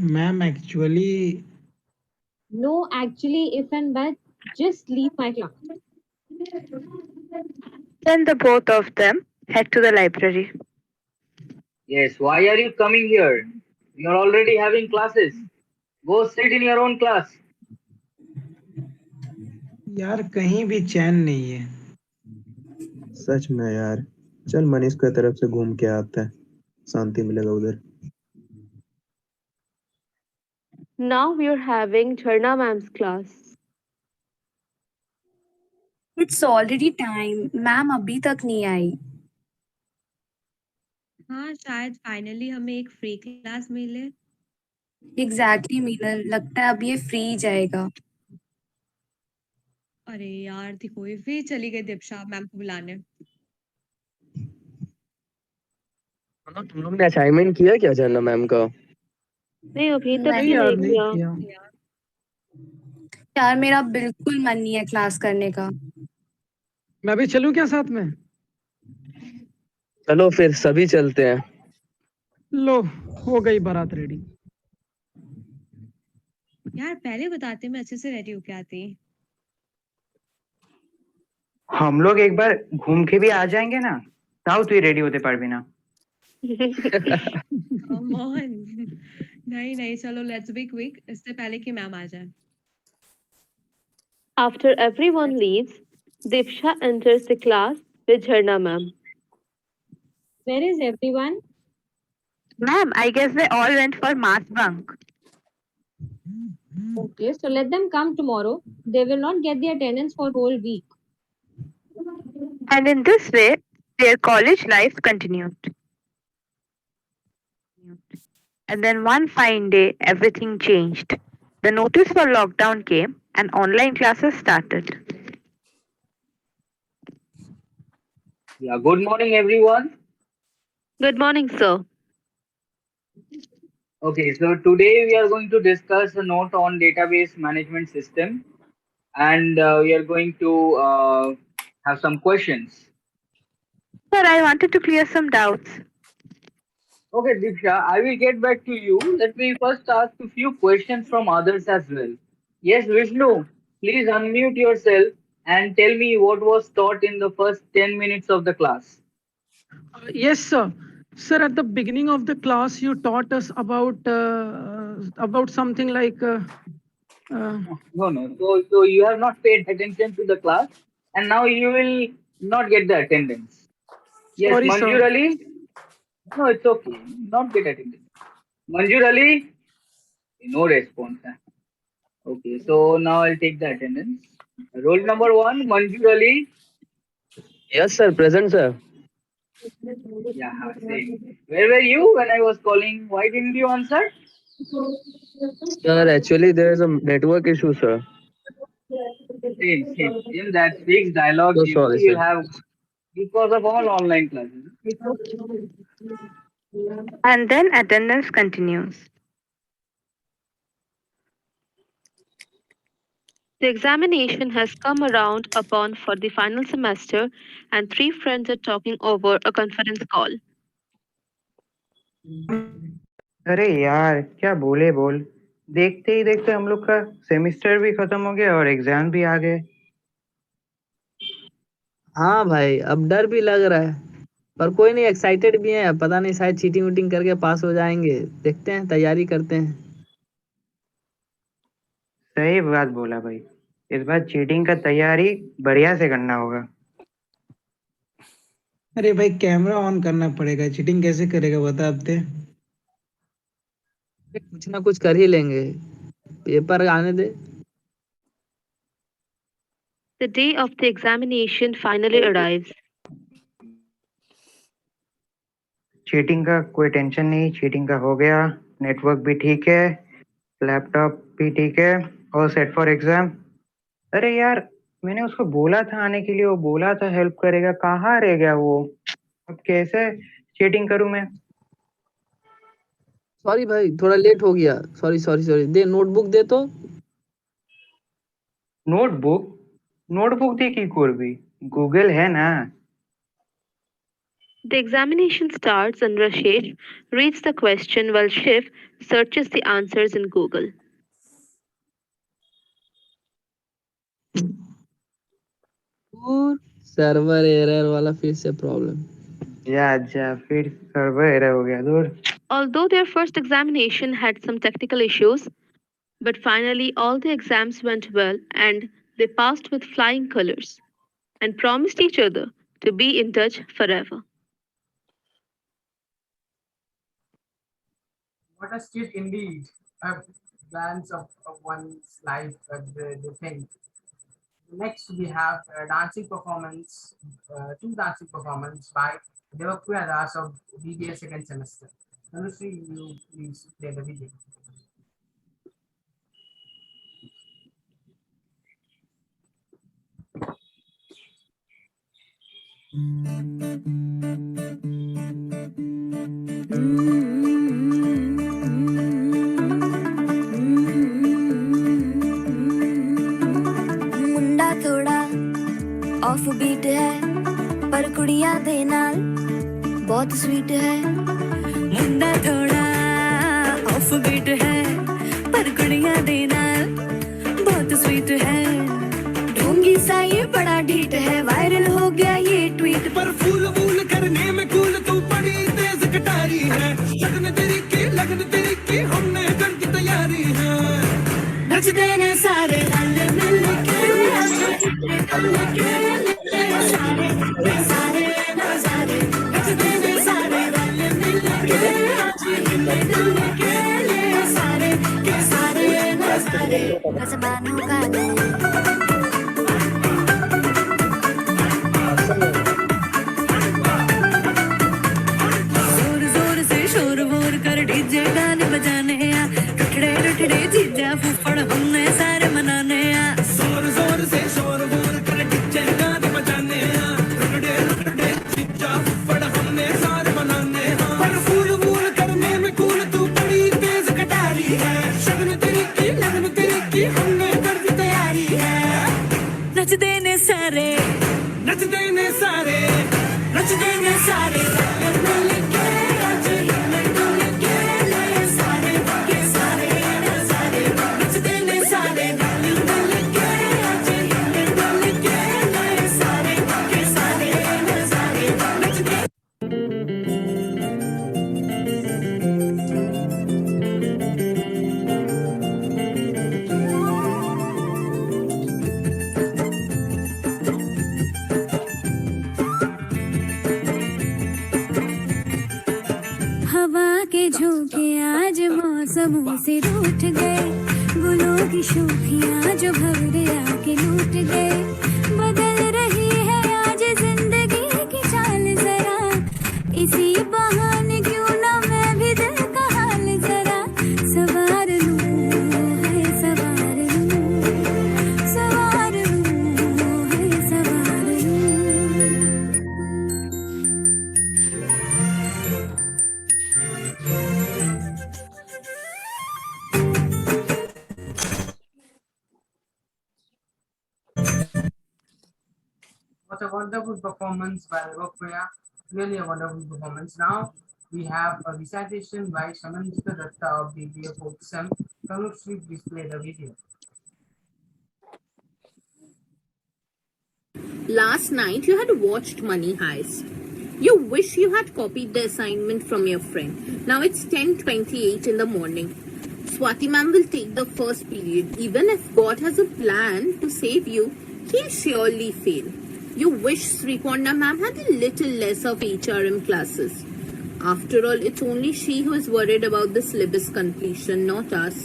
ma'am actually No, actually, if and but, just leave my class. Then the both of them head to the library. Yes, why are you coming here? You are already having classes. Go sit in your own class. यार कहीं भी चैन नहीं है सच में यार चल मनीष की तरफ से घूम के आते हैं शांति मिलेगा उधर Now we are having Jharna ma'am's class. It's already time. Ma'am अभी तक नहीं आई. हाँ शायद फाइनली हमें एक फ्री क्लास मिले. Exactly, मीनल. लगता है अब ये फ्री जाएगा. अरे यार देखो ये फिर चली गई दीक्षा मैम को बुलाने. तुम लोग ने असाइनमेंट किया क्या झरना मैम का नहीं अभी तक नहीं नहीं किया. यार मेरा बिल्कुल मन नहीं है क्लास करने का. मैं भी चलूं क्या साथ में चलो फिर सभी चलते हैं लो हो गई बारात रेडी यार पहले बताते मैं अच्छे से रेडी होके आती. हम लोग एक बार घूम के भी आ जाएंगे ना ताऊ तू रेडी होते पारबी ना Come on. नहीं चलो लेट्स बी क्विक इससे पहले कि मैम आ जाए. After everyone leaves, Diksha enters the class with Jharna ma'am. Where is everyone? Ma'am, I guess they all went for mass bunk. Okay, so let them come tomorrow. They will not get the attendance for whole week. And in this way, their college life continued. And then one fine day, everything changed. The notice for lockdown came and online classes started. Yeah, good morning, everyone. Good morning, sir. Okay, so today we are going to discuss a note on database management system, and we are going to have some questions. Sir, I wanted to clear some doubts. Okay, Diksha, I will get back to you. Let me first ask a few questions from others as well. Yes, Vishnu, please unmute yourself and tell me what was taught in the first 10 minutes of the class. Yes, sir. Sir, at the beginning of the class, you taught us about something like. No. So you have not paid attention to the class, and now you will not get the attendance. Yes, Sorry, Manjur sir. Ali. No, it's okay. Not get attendance. Manjur Ali. No response. Okay, so now I'll take the attendance. Roll number 1, Manjur Ali. Yes, sir. Present, sir. Yeah, same. Where were you when I was calling? Why didn't you answer? Sir, actually, there is a network issue, sir. Same. That speaks dialogue. So You sorry, will sir. have because of all online classes. And then attendance continues. The examination has come around upon for the final semester, and three friends are talking over a conference call. अरे यार क्या बोले बोल, देखते ही देखते हम लोग का सेमेस्टर भी खत्म हो गया और एग्जाम भी आ गए। हाँ भाई, अब डर भी लग रहा है, पर कोई नहीं, एक्साइटेड भी है। पता नहीं, शायद चीटिंग वीटिंग करके पास हो जाएंगे। देखते हैं, तैयारी करते हैं। सही बात बोला भाई, इस बार चीटिंग का तैयारी बढ़िया से करना होगा। अरे भाई, कैमरा ऑन करना पड़ेगा। चीटिंग कैसे करेगा बता अब ते? कुछ ना कुछ कर ही लेंगे, पेपर आने दे। The day of the examination finally arrives. Cheating का कोई टेंशन नहीं, चीटिंग का हो गया। नेटवर्क भी ठीक है, लैपटॉप भी ठीक है, और सेट फॉर एग्जाम। अरे यार, मैंने उसको बोला था आने के लिए, वो बोला था हेल्प करेगा, कहाँ रह गया वो? अब कैसे चीटिंग करूं मैं? सॉरी भाई, थोड़ा लेट हो गया। सॉरी। दे नोटबुक दे तो। नोटबुक दे की करबी? गूगल है ना। The examination starts and Rashesh reads the question while Shiv searches the answers in Google. Server error वाला फिर से प्रॉब्लम। जा फिर सर्वर एरर हो गया दूर। Although their first examination had some technical issues, but finally all the exams went well and they passed with flying colors and promised each other to be in touch forever. What a state indeed. A glance of one's life, the thing. Next, we have a dancing performance, two dancing performance by Devakpriya Das of BBA second semester. Tanushree, you please play the video. मुंडा थोड़ा off beat है पर कुड़ियां दे नाल बहुत sweet है। मुंडा थोड़ा off beat है पर कुड़ियां दे नाल बहुत स्वीट है। ढोंगी सा ये बड़ा ढीठ है, वायरल हो गया ये ट्वीट पर फूल वूल करने में कूल तू बड़ी तेज कटारी है। लगन तेरी की हमने कर की तैयारी है। नचते ने सारे रल मिल के सारे नजारे नचते ने सारे रल मिल के आज हिले डुल के सारे के सारे नजारे। आसमानों का लय जोर जोर से शोर वोर कर डीजे गाने बजाने आ टुटड़े टुटड़े जीजा फुफड़ हमने सारे मनाने आ जोर जोर से शोर वोर कर डीजे गाने बजाने आ टुटड़े टुटड़े जीजा फुफड़ हमने सारे मनाने आ पर फूल वूल करने में कूल तू बड़ी तेज कटारी है शगन तेरी की हमने कर दी तैयारी है नच देने सारे नच देने सारे नच देने सारे हवा के झोंके आज मौसमों से रूठ गए गुलों की शोखियां जो भवरे आके लूट गए बदल रही है आज जिंदगी की चाल जरा इसी बहाने क्यों ना मैं भी दिल का हाल जरा सवार लूं है सवार लूं सवार लूं है सवार लूं What a wonderful performance by Ropriya. Really a wonderful performance. Now we have a recitation by Shamantika Datta of BBA 4th Sem. Tanushree, please play the video. Last night you had watched Money Heist. You wish you had copied the assignment from your friend. Now it's 10:28 in the morning. Swati ma'am will take the first period. Even if God has a plan to save you, he'll surely fail. You wish Srikonda ma'am had a little less of HRM classes. After all, it's only she who is worried about the syllabus completion, not us.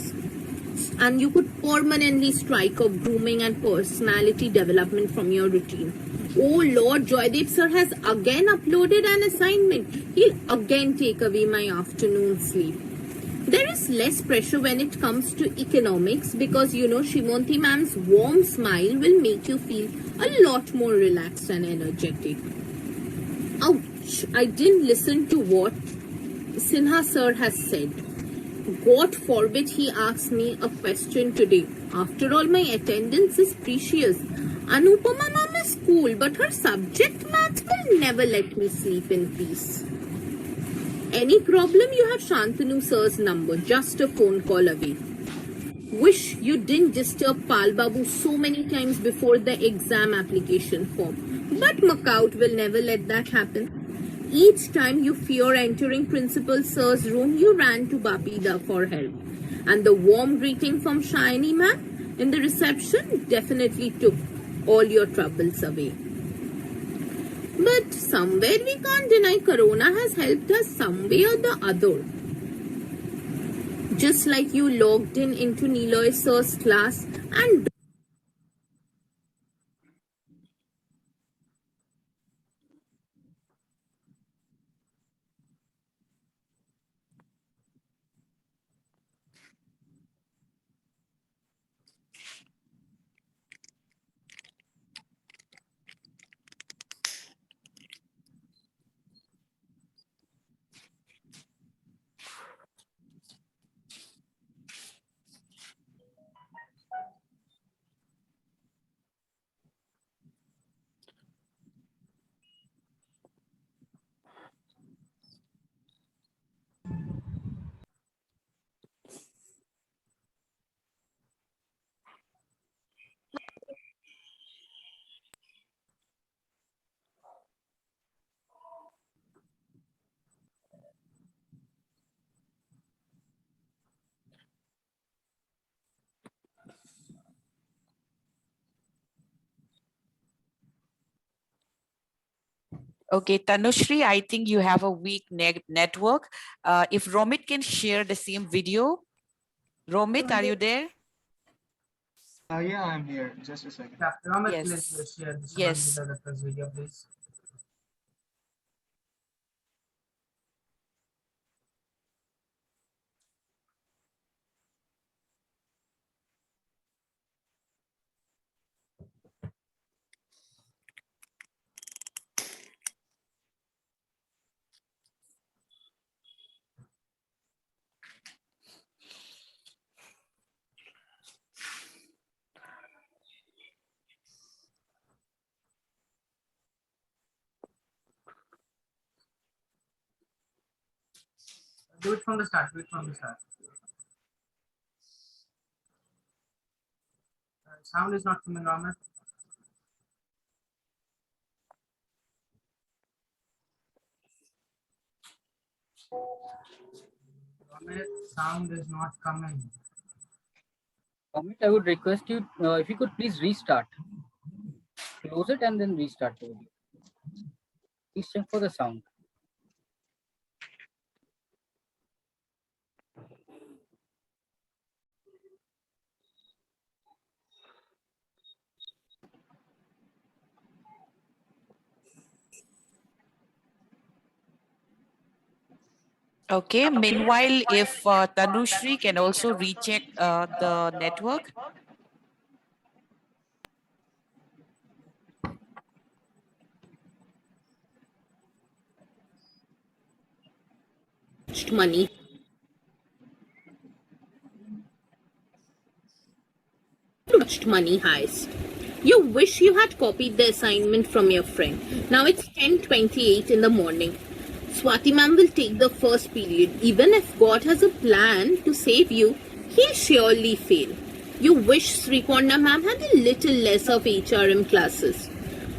And you could permanently strike off grooming and personality development from your routine. Oh Lord, Joydeep sir has again uploaded an assignment. He'll again take away my afternoon sleep. There is less pressure when it comes to economics because you know Shimonti ma'am's warm smile will make you feel a lot more relaxed and energetic. Ouch, I didn't listen to what Sinha sir has said. God forbid he asks me a question today. After all, my attendance is precious. Anupama ma'am is cool, but her subject math will never let me sleep in peace. Any problem, you have Shantanu sir's number, just a phone call away. Wish you didn't disturb Pal Babu so many times before the exam application form. But Makout will never let that happen. Each time you fear entering Principal Sir's room, you ran to Babida for help. And the warm greeting from Shiny ma'am in the reception definitely took all your troubles away. But somewhere we can't deny Corona has helped us some way or the other. Just like you logged in into Niloy sir's class and Okay, Tanushree, I think you have a weak network. If Romit can share the same video. Romit, are you there? Yeah, I'm here. Just a second. Yeah, Ramit, Yes. please share this Yes. with the reference video, please. Do it from the start. Do it from the start. Sound is not coming, Ramit. Ramit, sound is not coming. Amit, I would request you if you could please restart. Close it and then restart the video. Please check for the sound. Okay. Meanwhile, if Tanushri can also recheck the network. Money. Watched Money Heist. You wish you had copied the assignment from your friend. Now it's 10:28 in the morning. Swati ma'am will take the first period. Even if God has a plan to save you, he'll surely fail. You wish Srikonda ma'am had a little less of HRM classes.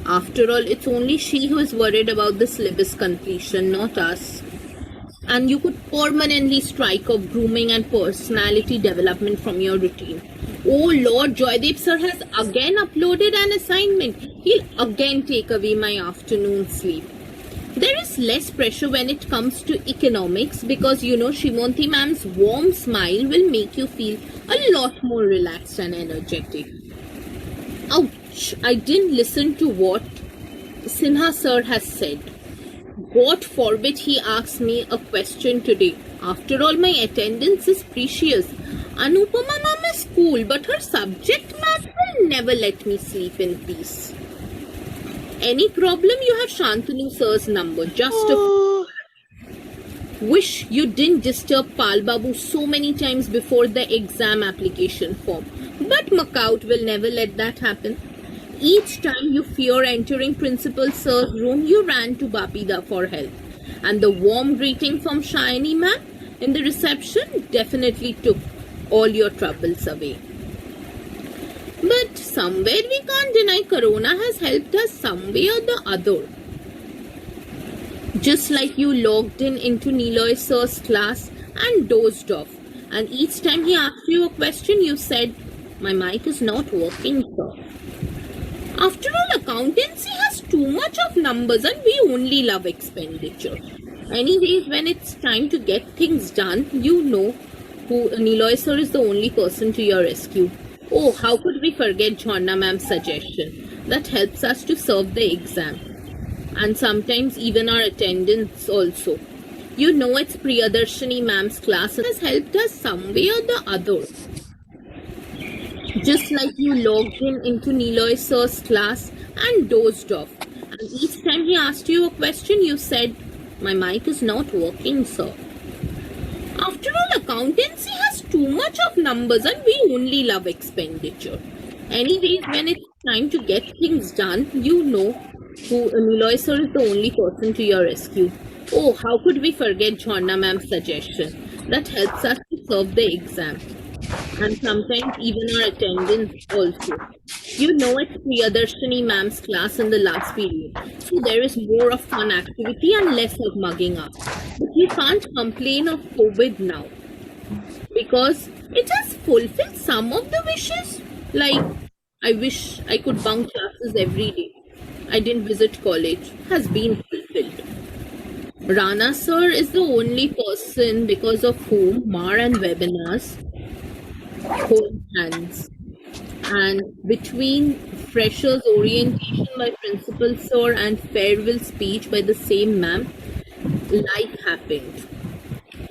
After all, it's only she who is worried about the syllabus completion, not us. And you could permanently strike off grooming and personality development from your routine. Oh Lord, Joydeep sir has again uploaded an assignment. He'll again take away my afternoon sleep. There is less pressure when it comes to economics because you know Shimonti ma'am's warm smile will make you feel a lot more relaxed and energetic. Ouch, I didn't listen to what Sinha sir has said. God forbid he asks me a question today. After all, my attendance is precious. Anupama ma'am is cool, but her subject math will never let me sleep in peace. Any problem, you have Shantanu sir's number. Just a wish you didn't disturb Pal Babu so many times before the exam application form. But Makout will never let that happen. Each time you fear entering Principal Sir's room, you ran to Bapida for help. And the warm greeting from Shiny ma'am in the reception definitely took all your troubles away. But somewhere we can't deny Corona has helped us some way or the other. Just like you logged in into Niloy sir's class and dozed off. And each time he asked you a question, you said, "My mic is not working, sir." After all, accountancy has too much of numbers and we only love expenditure. Anyways, when it's time to get things done, you know who Niloy sir is the only person to your rescue. Oh, how could we forget Jhonna ma'am's suggestion? That helps us to serve the exam. And sometimes even our attendance also. You know it's Priyadarshini ma'am's class and has helped us some way or the other. Just like you logged in into Niloy sir's class and dozed off. And each time he asked you a question, you said, "My mic is not working, sir." After all, accountancy has too much of numbers and we only love expenditure. Anyways, when it's time to get things done, you know who Niloy sir is the only person to your rescue. Oh, how could we forget Jhonna ma'am's suggestion? That helps us to serve the exam. And sometimes even our attendance also. You know it's Priyadarshini ma'am's class in the last period, so there is more of fun activity and less of mugging up. But you can't complain of COVID now, because it has fulfilled some of the wishes. Like, I wish I could bunk classes every day. I didn't visit college, has been fulfilled. Rana sir is the only person because of whom MAR and webinars hold hands. And between freshers orientation by principal sir and farewell speech by the same ma'am, life happened.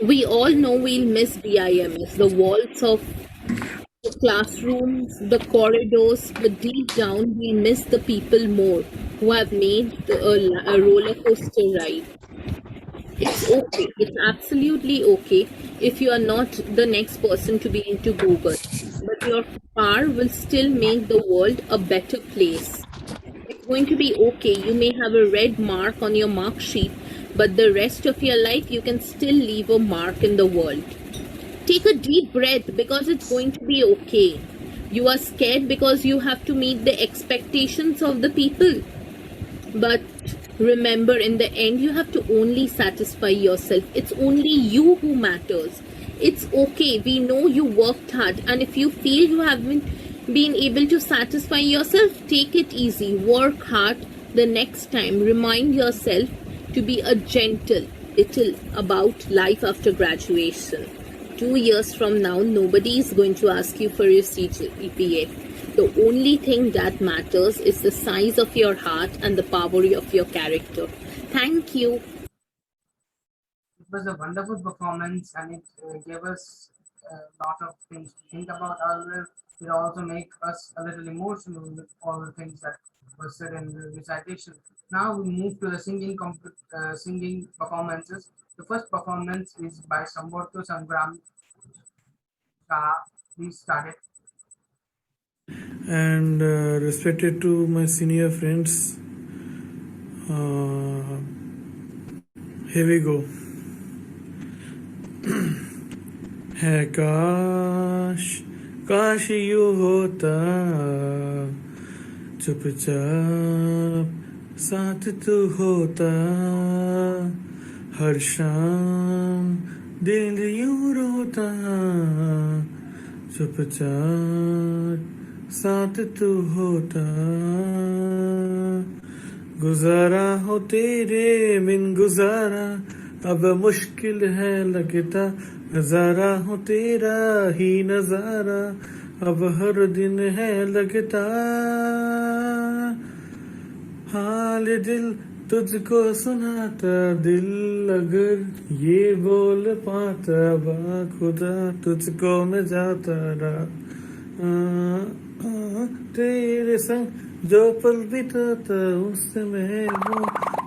We all know we'll miss BIMS, the walls of the classrooms, the corridors, but deep down we miss the people more who have made a roller coaster ride. It's okay. It's absolutely okay if you are not the next person to be into Google, but your power will still make the world a better place. It's going to be okay. You may have a red mark on your mark sheet, but the rest of your life you can still leave a mark in the world. Take a deep breath because it's going to be okay. You are scared because you have to meet the expectations of the people. But remember, in the end, you have to only satisfy yourself. It's only you who matters. It's okay. We know you worked hard. And if you feel you haven't been able to satisfy yourself, take it easy. Work hard the next time. Remind yourself to be a gentle little about life after graduation. 2 years from now, nobody is going to ask you for your CGPA. The only thing that matters is the size of your heart and the power of your character. Thank you. It was a wonderful performance, and it gave us a lot of things to think about. It also make us a little emotional with all the things that were said in the recitation. Now we move to the singing performances. The first performance is by Samborto Sangram. Please start it. And respected to my senior friends, here we go. है काश काश यूं होता चुपचाप साथ तू होता हर शाम दिल यूं रोता चुपचाप साथ तू होता गुजारा हो तेरे बिन गुजारा अब मुश्किल है लगता नजारा हो तेरा ही नजारा अब हर दिन है लगता हाल दिल तुझको सुनाता दिल अगर ये बोल पाता बा खुदा तुझको मैं जाता रहा तेरे संग जो पल बिताता उससे मैं वो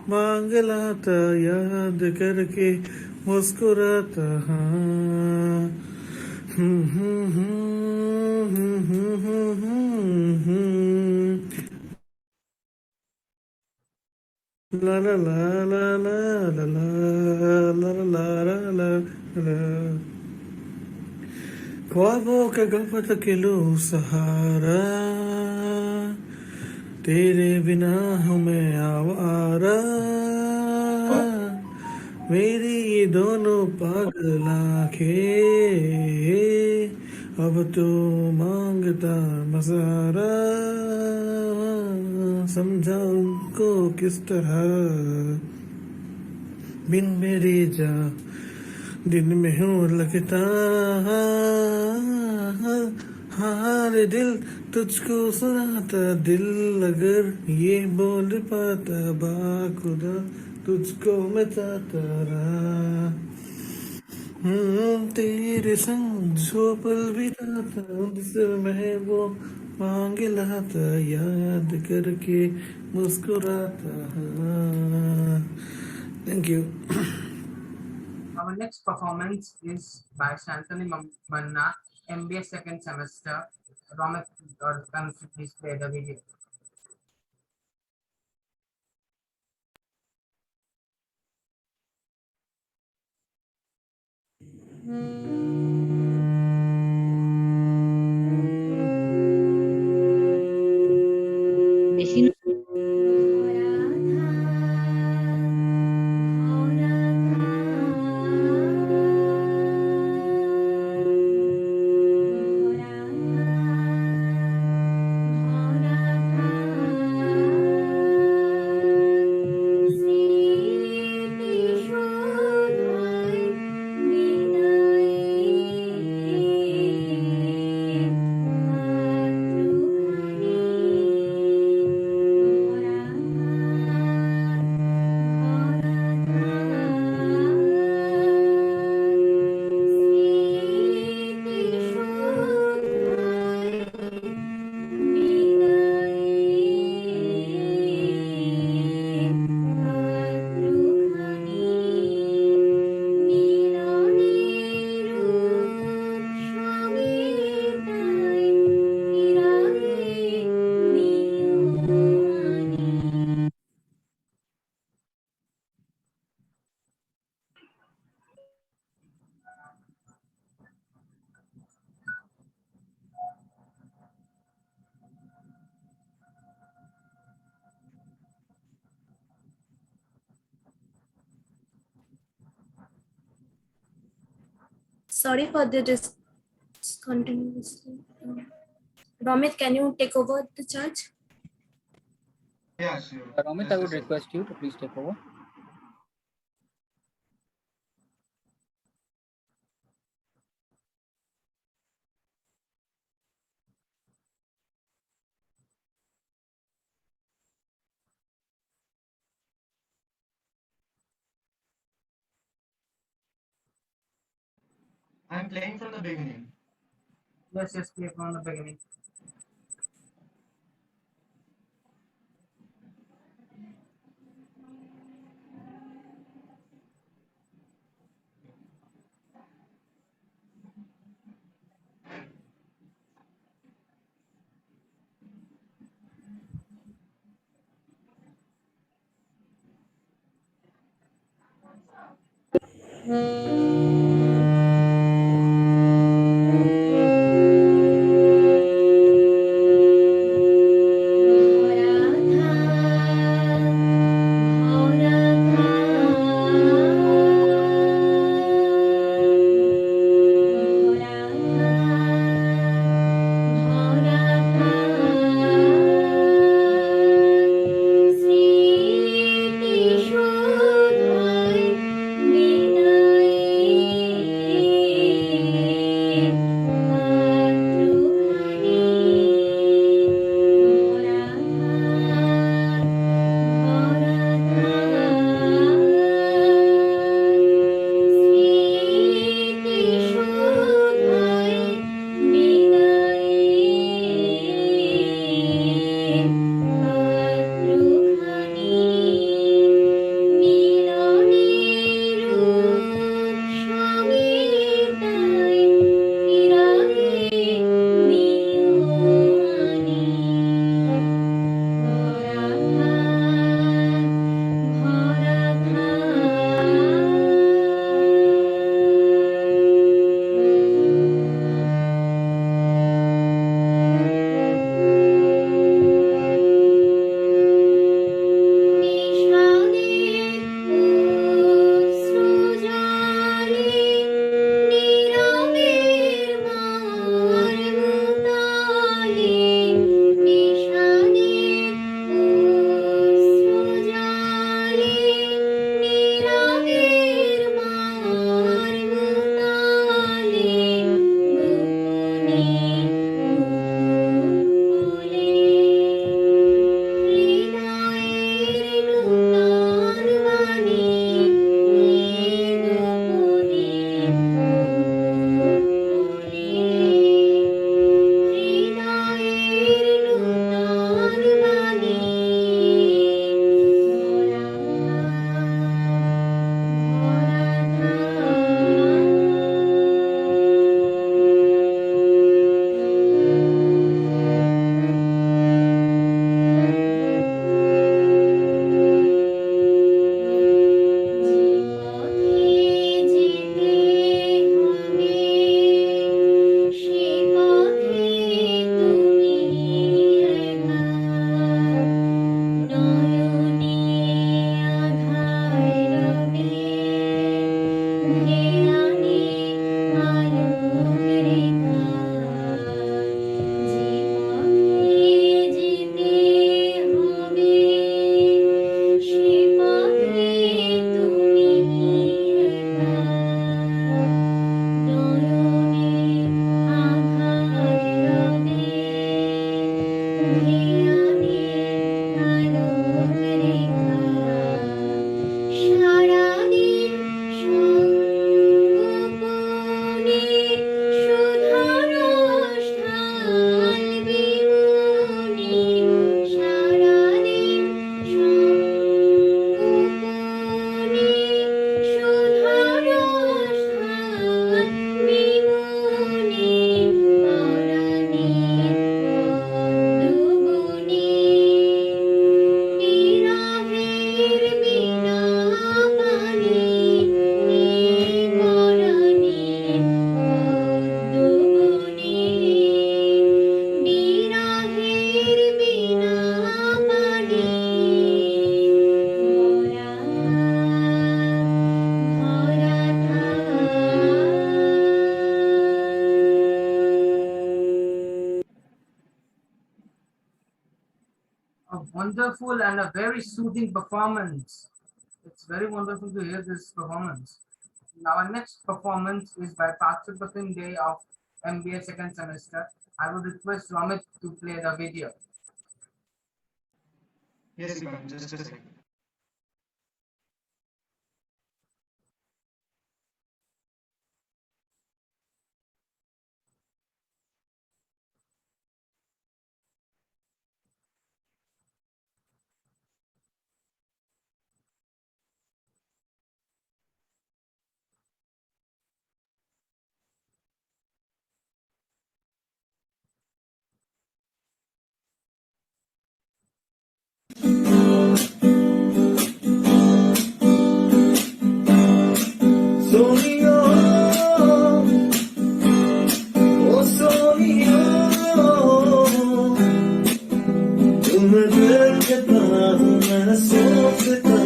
मांग लाता याद करके मुस्कुराता ला ला ला ला ला ला ला ला ला ला ला ख्वाबों का गफत के लो सहारा तेरे बिना हूँ मैं आवारा मेरी ये दोनों पागल आँखें अब तो मांगता मसारा समझा उनको किस तरह बिन मेरे जा दिन में हूँ लगता हाल दिल तुझको सुनाता दिल अगर ये बोल पाता बा खुदा तुझको मैं चाहता रहा तेरे संग जो पल बिताता उनसे मैं वो मांग लाता याद करके मुस्कुराता thank you Our next performance is by Shantanu Manna, MBA second semester. Ronak, please play the video. বিদায় Sorry for the discontinuity. Romit, can you take over the charge? Yeah, sure. Romit, I would request you to please take over. I'm playing from the beginning. Yes, play from the beginning. wonderful and a very soothing performance. It's very wonderful to hear this performance. Now, our next performance is by Participating Day of MBA second semester. I would request Ramit to play the video. Yes, Ivan, just a second. Sonia, oh Sonia, तुम्हें देखता हूँ मैं सोचता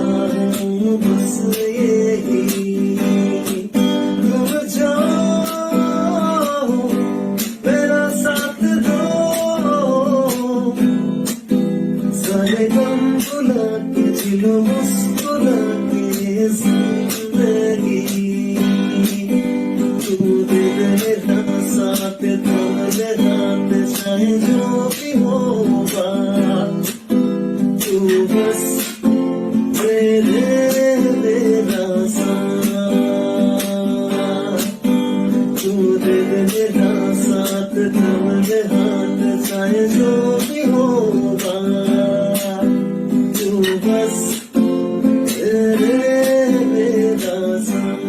हूँ बस यही तुम जाओ मेरा साथ दो सारे गम भुला के जिलो मुस्कुरा के जिंदगी तू दे मेरा साथ तुम्हारे हाथ चाहे जो भी होगा तू बस मेरा साथ तू दे मेरा साथ तुम्हारे हाथ चाहे जो भी होगा तू बस मेरा साथ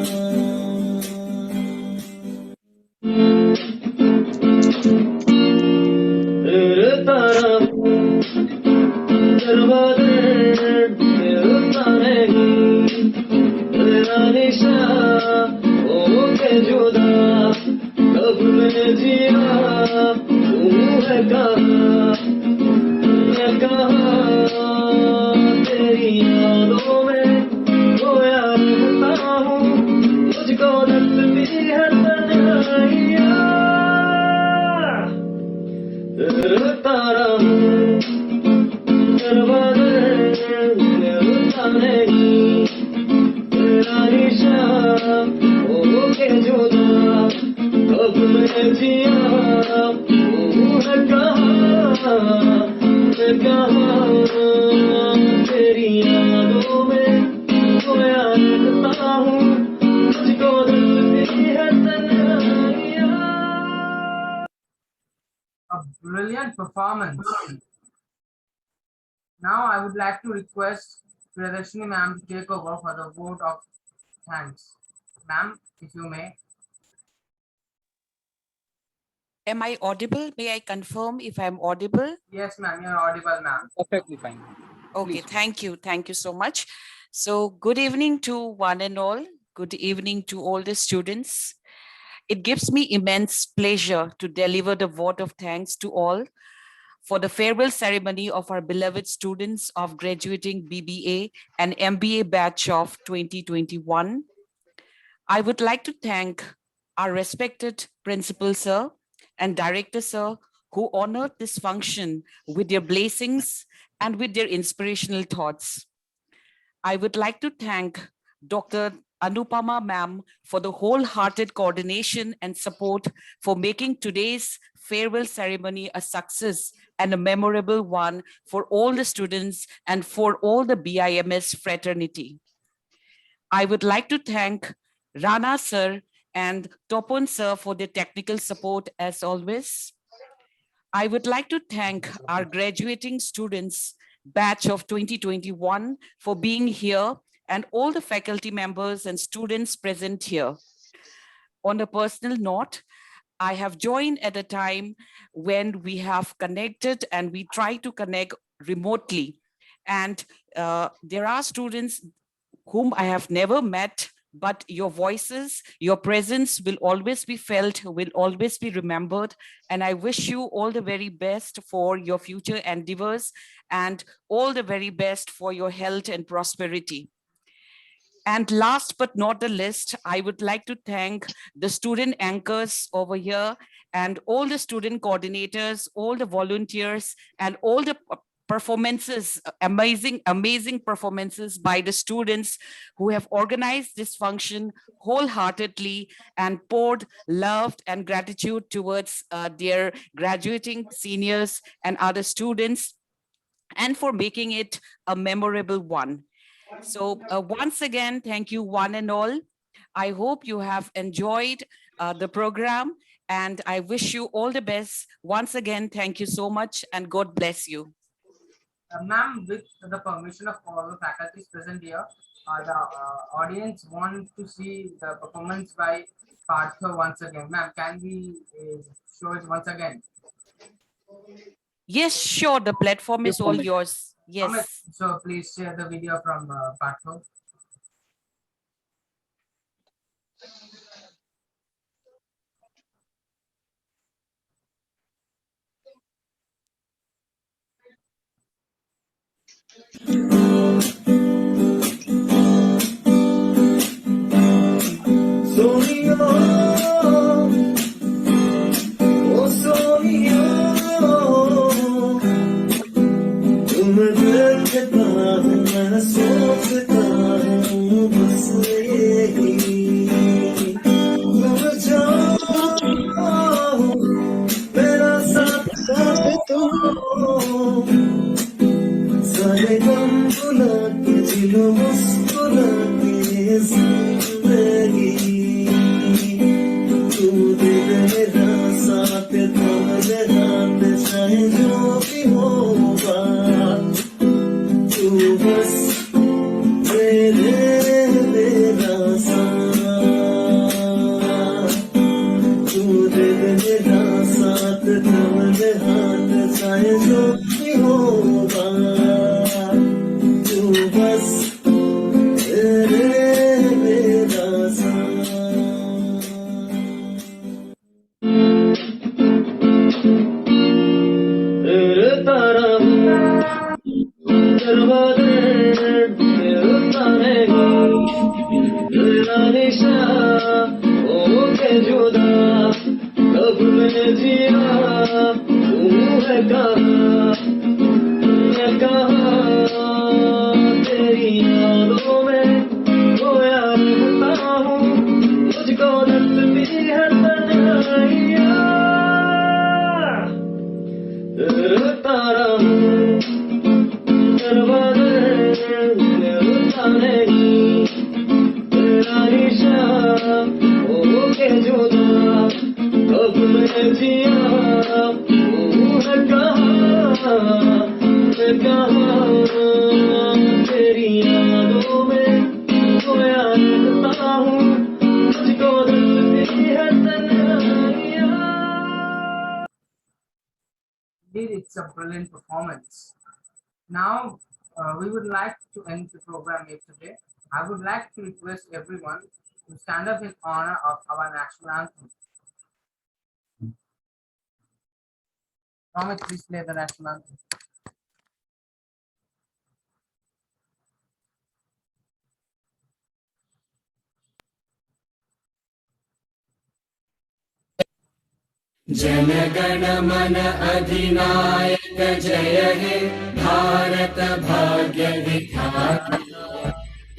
तेरे तारा दरवाजे मिलता नहीं तेरा निशान हो के जुदा कब मैं जिया तू है कहाँ मैं कहाँ तेरी यादों में खोया रहता हूँ मुझको लगती है तन्हाइयाँ तेरे तारा हूँ दरवाजे मिलता नहीं तेरा निशान हो के जुदा कब मैं जिया तू है कहाँ मैं कहाँ तेरी यादों में खोया रहता हूँ मुझको लगती है तन्हाइयाँ A brilliant performance. Now I would like to request Priyadarshini ma'am to take over for the vote of thanks. Ma'am, if you may. Am I audible? May I confirm if I'm audible? Yes, ma'am, you're audible, ma'am. Perfectly fine. Okay, thank you. Thank you so much. So good evening to one and all. Good evening to all the students. It gives me immense pleasure to deliver the vote of thanks to all for the farewell ceremony of our beloved students of graduating BBA and MBA batch of 2021. I would like to thank our respected principal sir and director sir who honored this function with their blessings and with their inspirational thoughts. I would like to thank Dr. Anupama ma'am for the wholehearted coordination and support for making today's farewell ceremony a success and a memorable one for all the students and for all the BIMS fraternity. I would like to thank Rana sir and Topon sir for their technical support as always. I would like to thank our graduating students batch of 2021 for being here and all the faculty members and students present here. On a personal note, I have joined at a time when we have connected and we try to connect remotely. And there are students whom I have never met, but your voices, your presence will always be felt, will always be remembered. And I wish you all the very best for your future endeavors and all the very best for your health and prosperity. And last but not the least, I would like to thank the student anchors over here and all the student coordinators, all the volunteers, and all the performances, amazing performances by the students who have organized this function wholeheartedly and poured love and gratitude towards their graduating seniors and other students, and for making it a memorable one. So once again, thank you one and all. I hope you have enjoyed the program, and I wish you all the best. Once again, thank you so much, and God bless you. Ma'am, with the permission of all the faculties present here, the audience want to see the performance by Partha once again. Ma'am, can we show it once again? Yes, sure. The platform is all yours. Yes. So please share the video from Partha. तुम्हें देखता हूँ मैं सोचता हूँ बस यही तुम जाओ मेरा साथ तुम सारे गम भुला के जिलो मुस्कुरा के जिंदगी तू दे मेरा साथ तुम्हारे हाथ चाहे जो भी होगा तू बस मेरा साथ तू दे मेरा साथ तुम्हारे हाथ चाहे जो भी होगा तू बस मेरा साथ तेरे तारा दरवाजे तेरे तारे तेरा निशा हो के जुदा कब मैं जिया तू है कहाँ तेरी यादों में खोया रहता हूँ मुझको लगती है तन्हाइयाँ तेरे तारा दरवाजे मिलता नहीं तेरा निशा हो के जुदा कब मैं जिया तू है कहाँ तेरी यादों में खोया रहता हूँ मुझको लगती है तन्हाइयाँ. Indeed, it's a brilliant performance. Now, we would like to end the program here today. I would like to request everyone to stand up in honor of our national anthem. Thomas, please play the national anthem. जनगण मन अधिनायक जय हे भारत भाग्य विधाता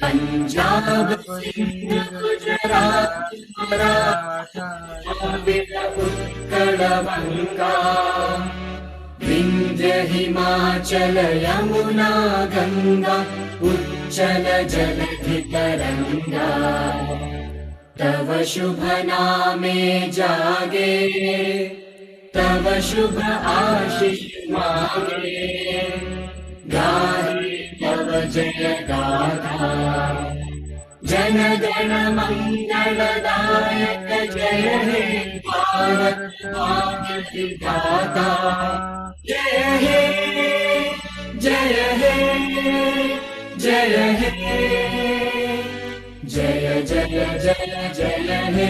पंजाब सिंध गुजरात मराठा द्रविड़ उत्कल बंगा विंध्य हिमाचल यमुना गंगा उच्चल जलधि तरंगा तव शुभ नामे जागे तव शुभ आशीष मांगे गाहे तव जय गाथा जन गण मंगलदायक जय हे भारत भाग्य विधाता जय हे जय हे जय हे जय जय जय जय हे.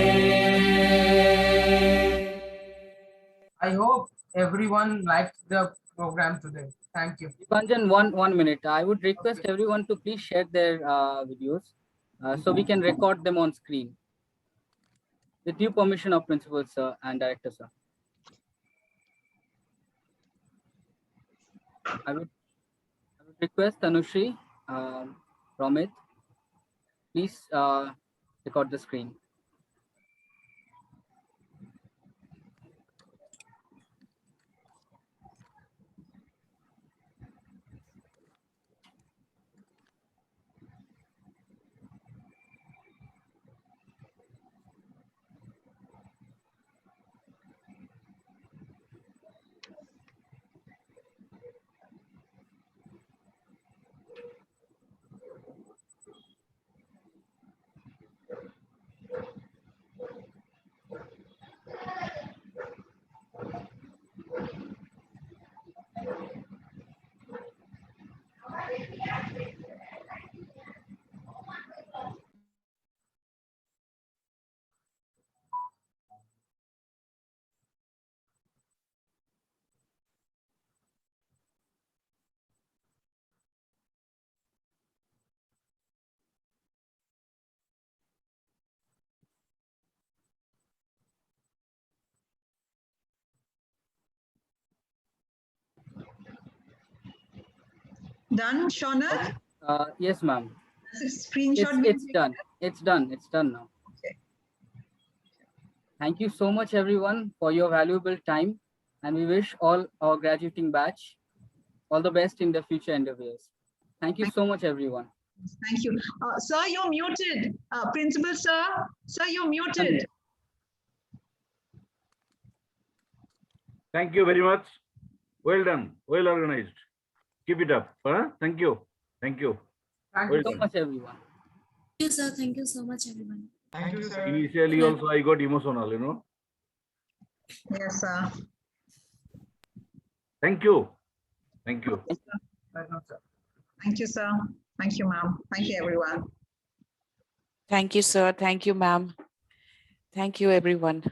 I hope everyone liked the program today. Thank you. Panjan, one minute. I would request everyone to please share their videos so we can record them on screen. With due permission of principal sir and director sir. I would request Tanushri, Romit, please record the screen. Done, Shona? Yes, ma'am. Screenshot. It's done. It's done. It's done now. Okay. Thank you so much, everyone, for your valuable time. And we wish all our graduating batch all the best in the future endeavors. Thank you so much, everyone. Thank you. Sir, you're muted. Principal, sir. Sir, you're muted. Thank you very much. Well done. Well organized. Keep it up. Thank you. Thank you. Thank you so much, everyone. Thank you, sir. Thank you so much, everyone. Thank you, sir. Initially also I got emotional, you know. Yes, sir. Thank you. Thank you. Thank you, sir. Thank you, ma'am. Thank you, everyone. Thank you, sir. Thank you, ma'am. Thank you, everyone.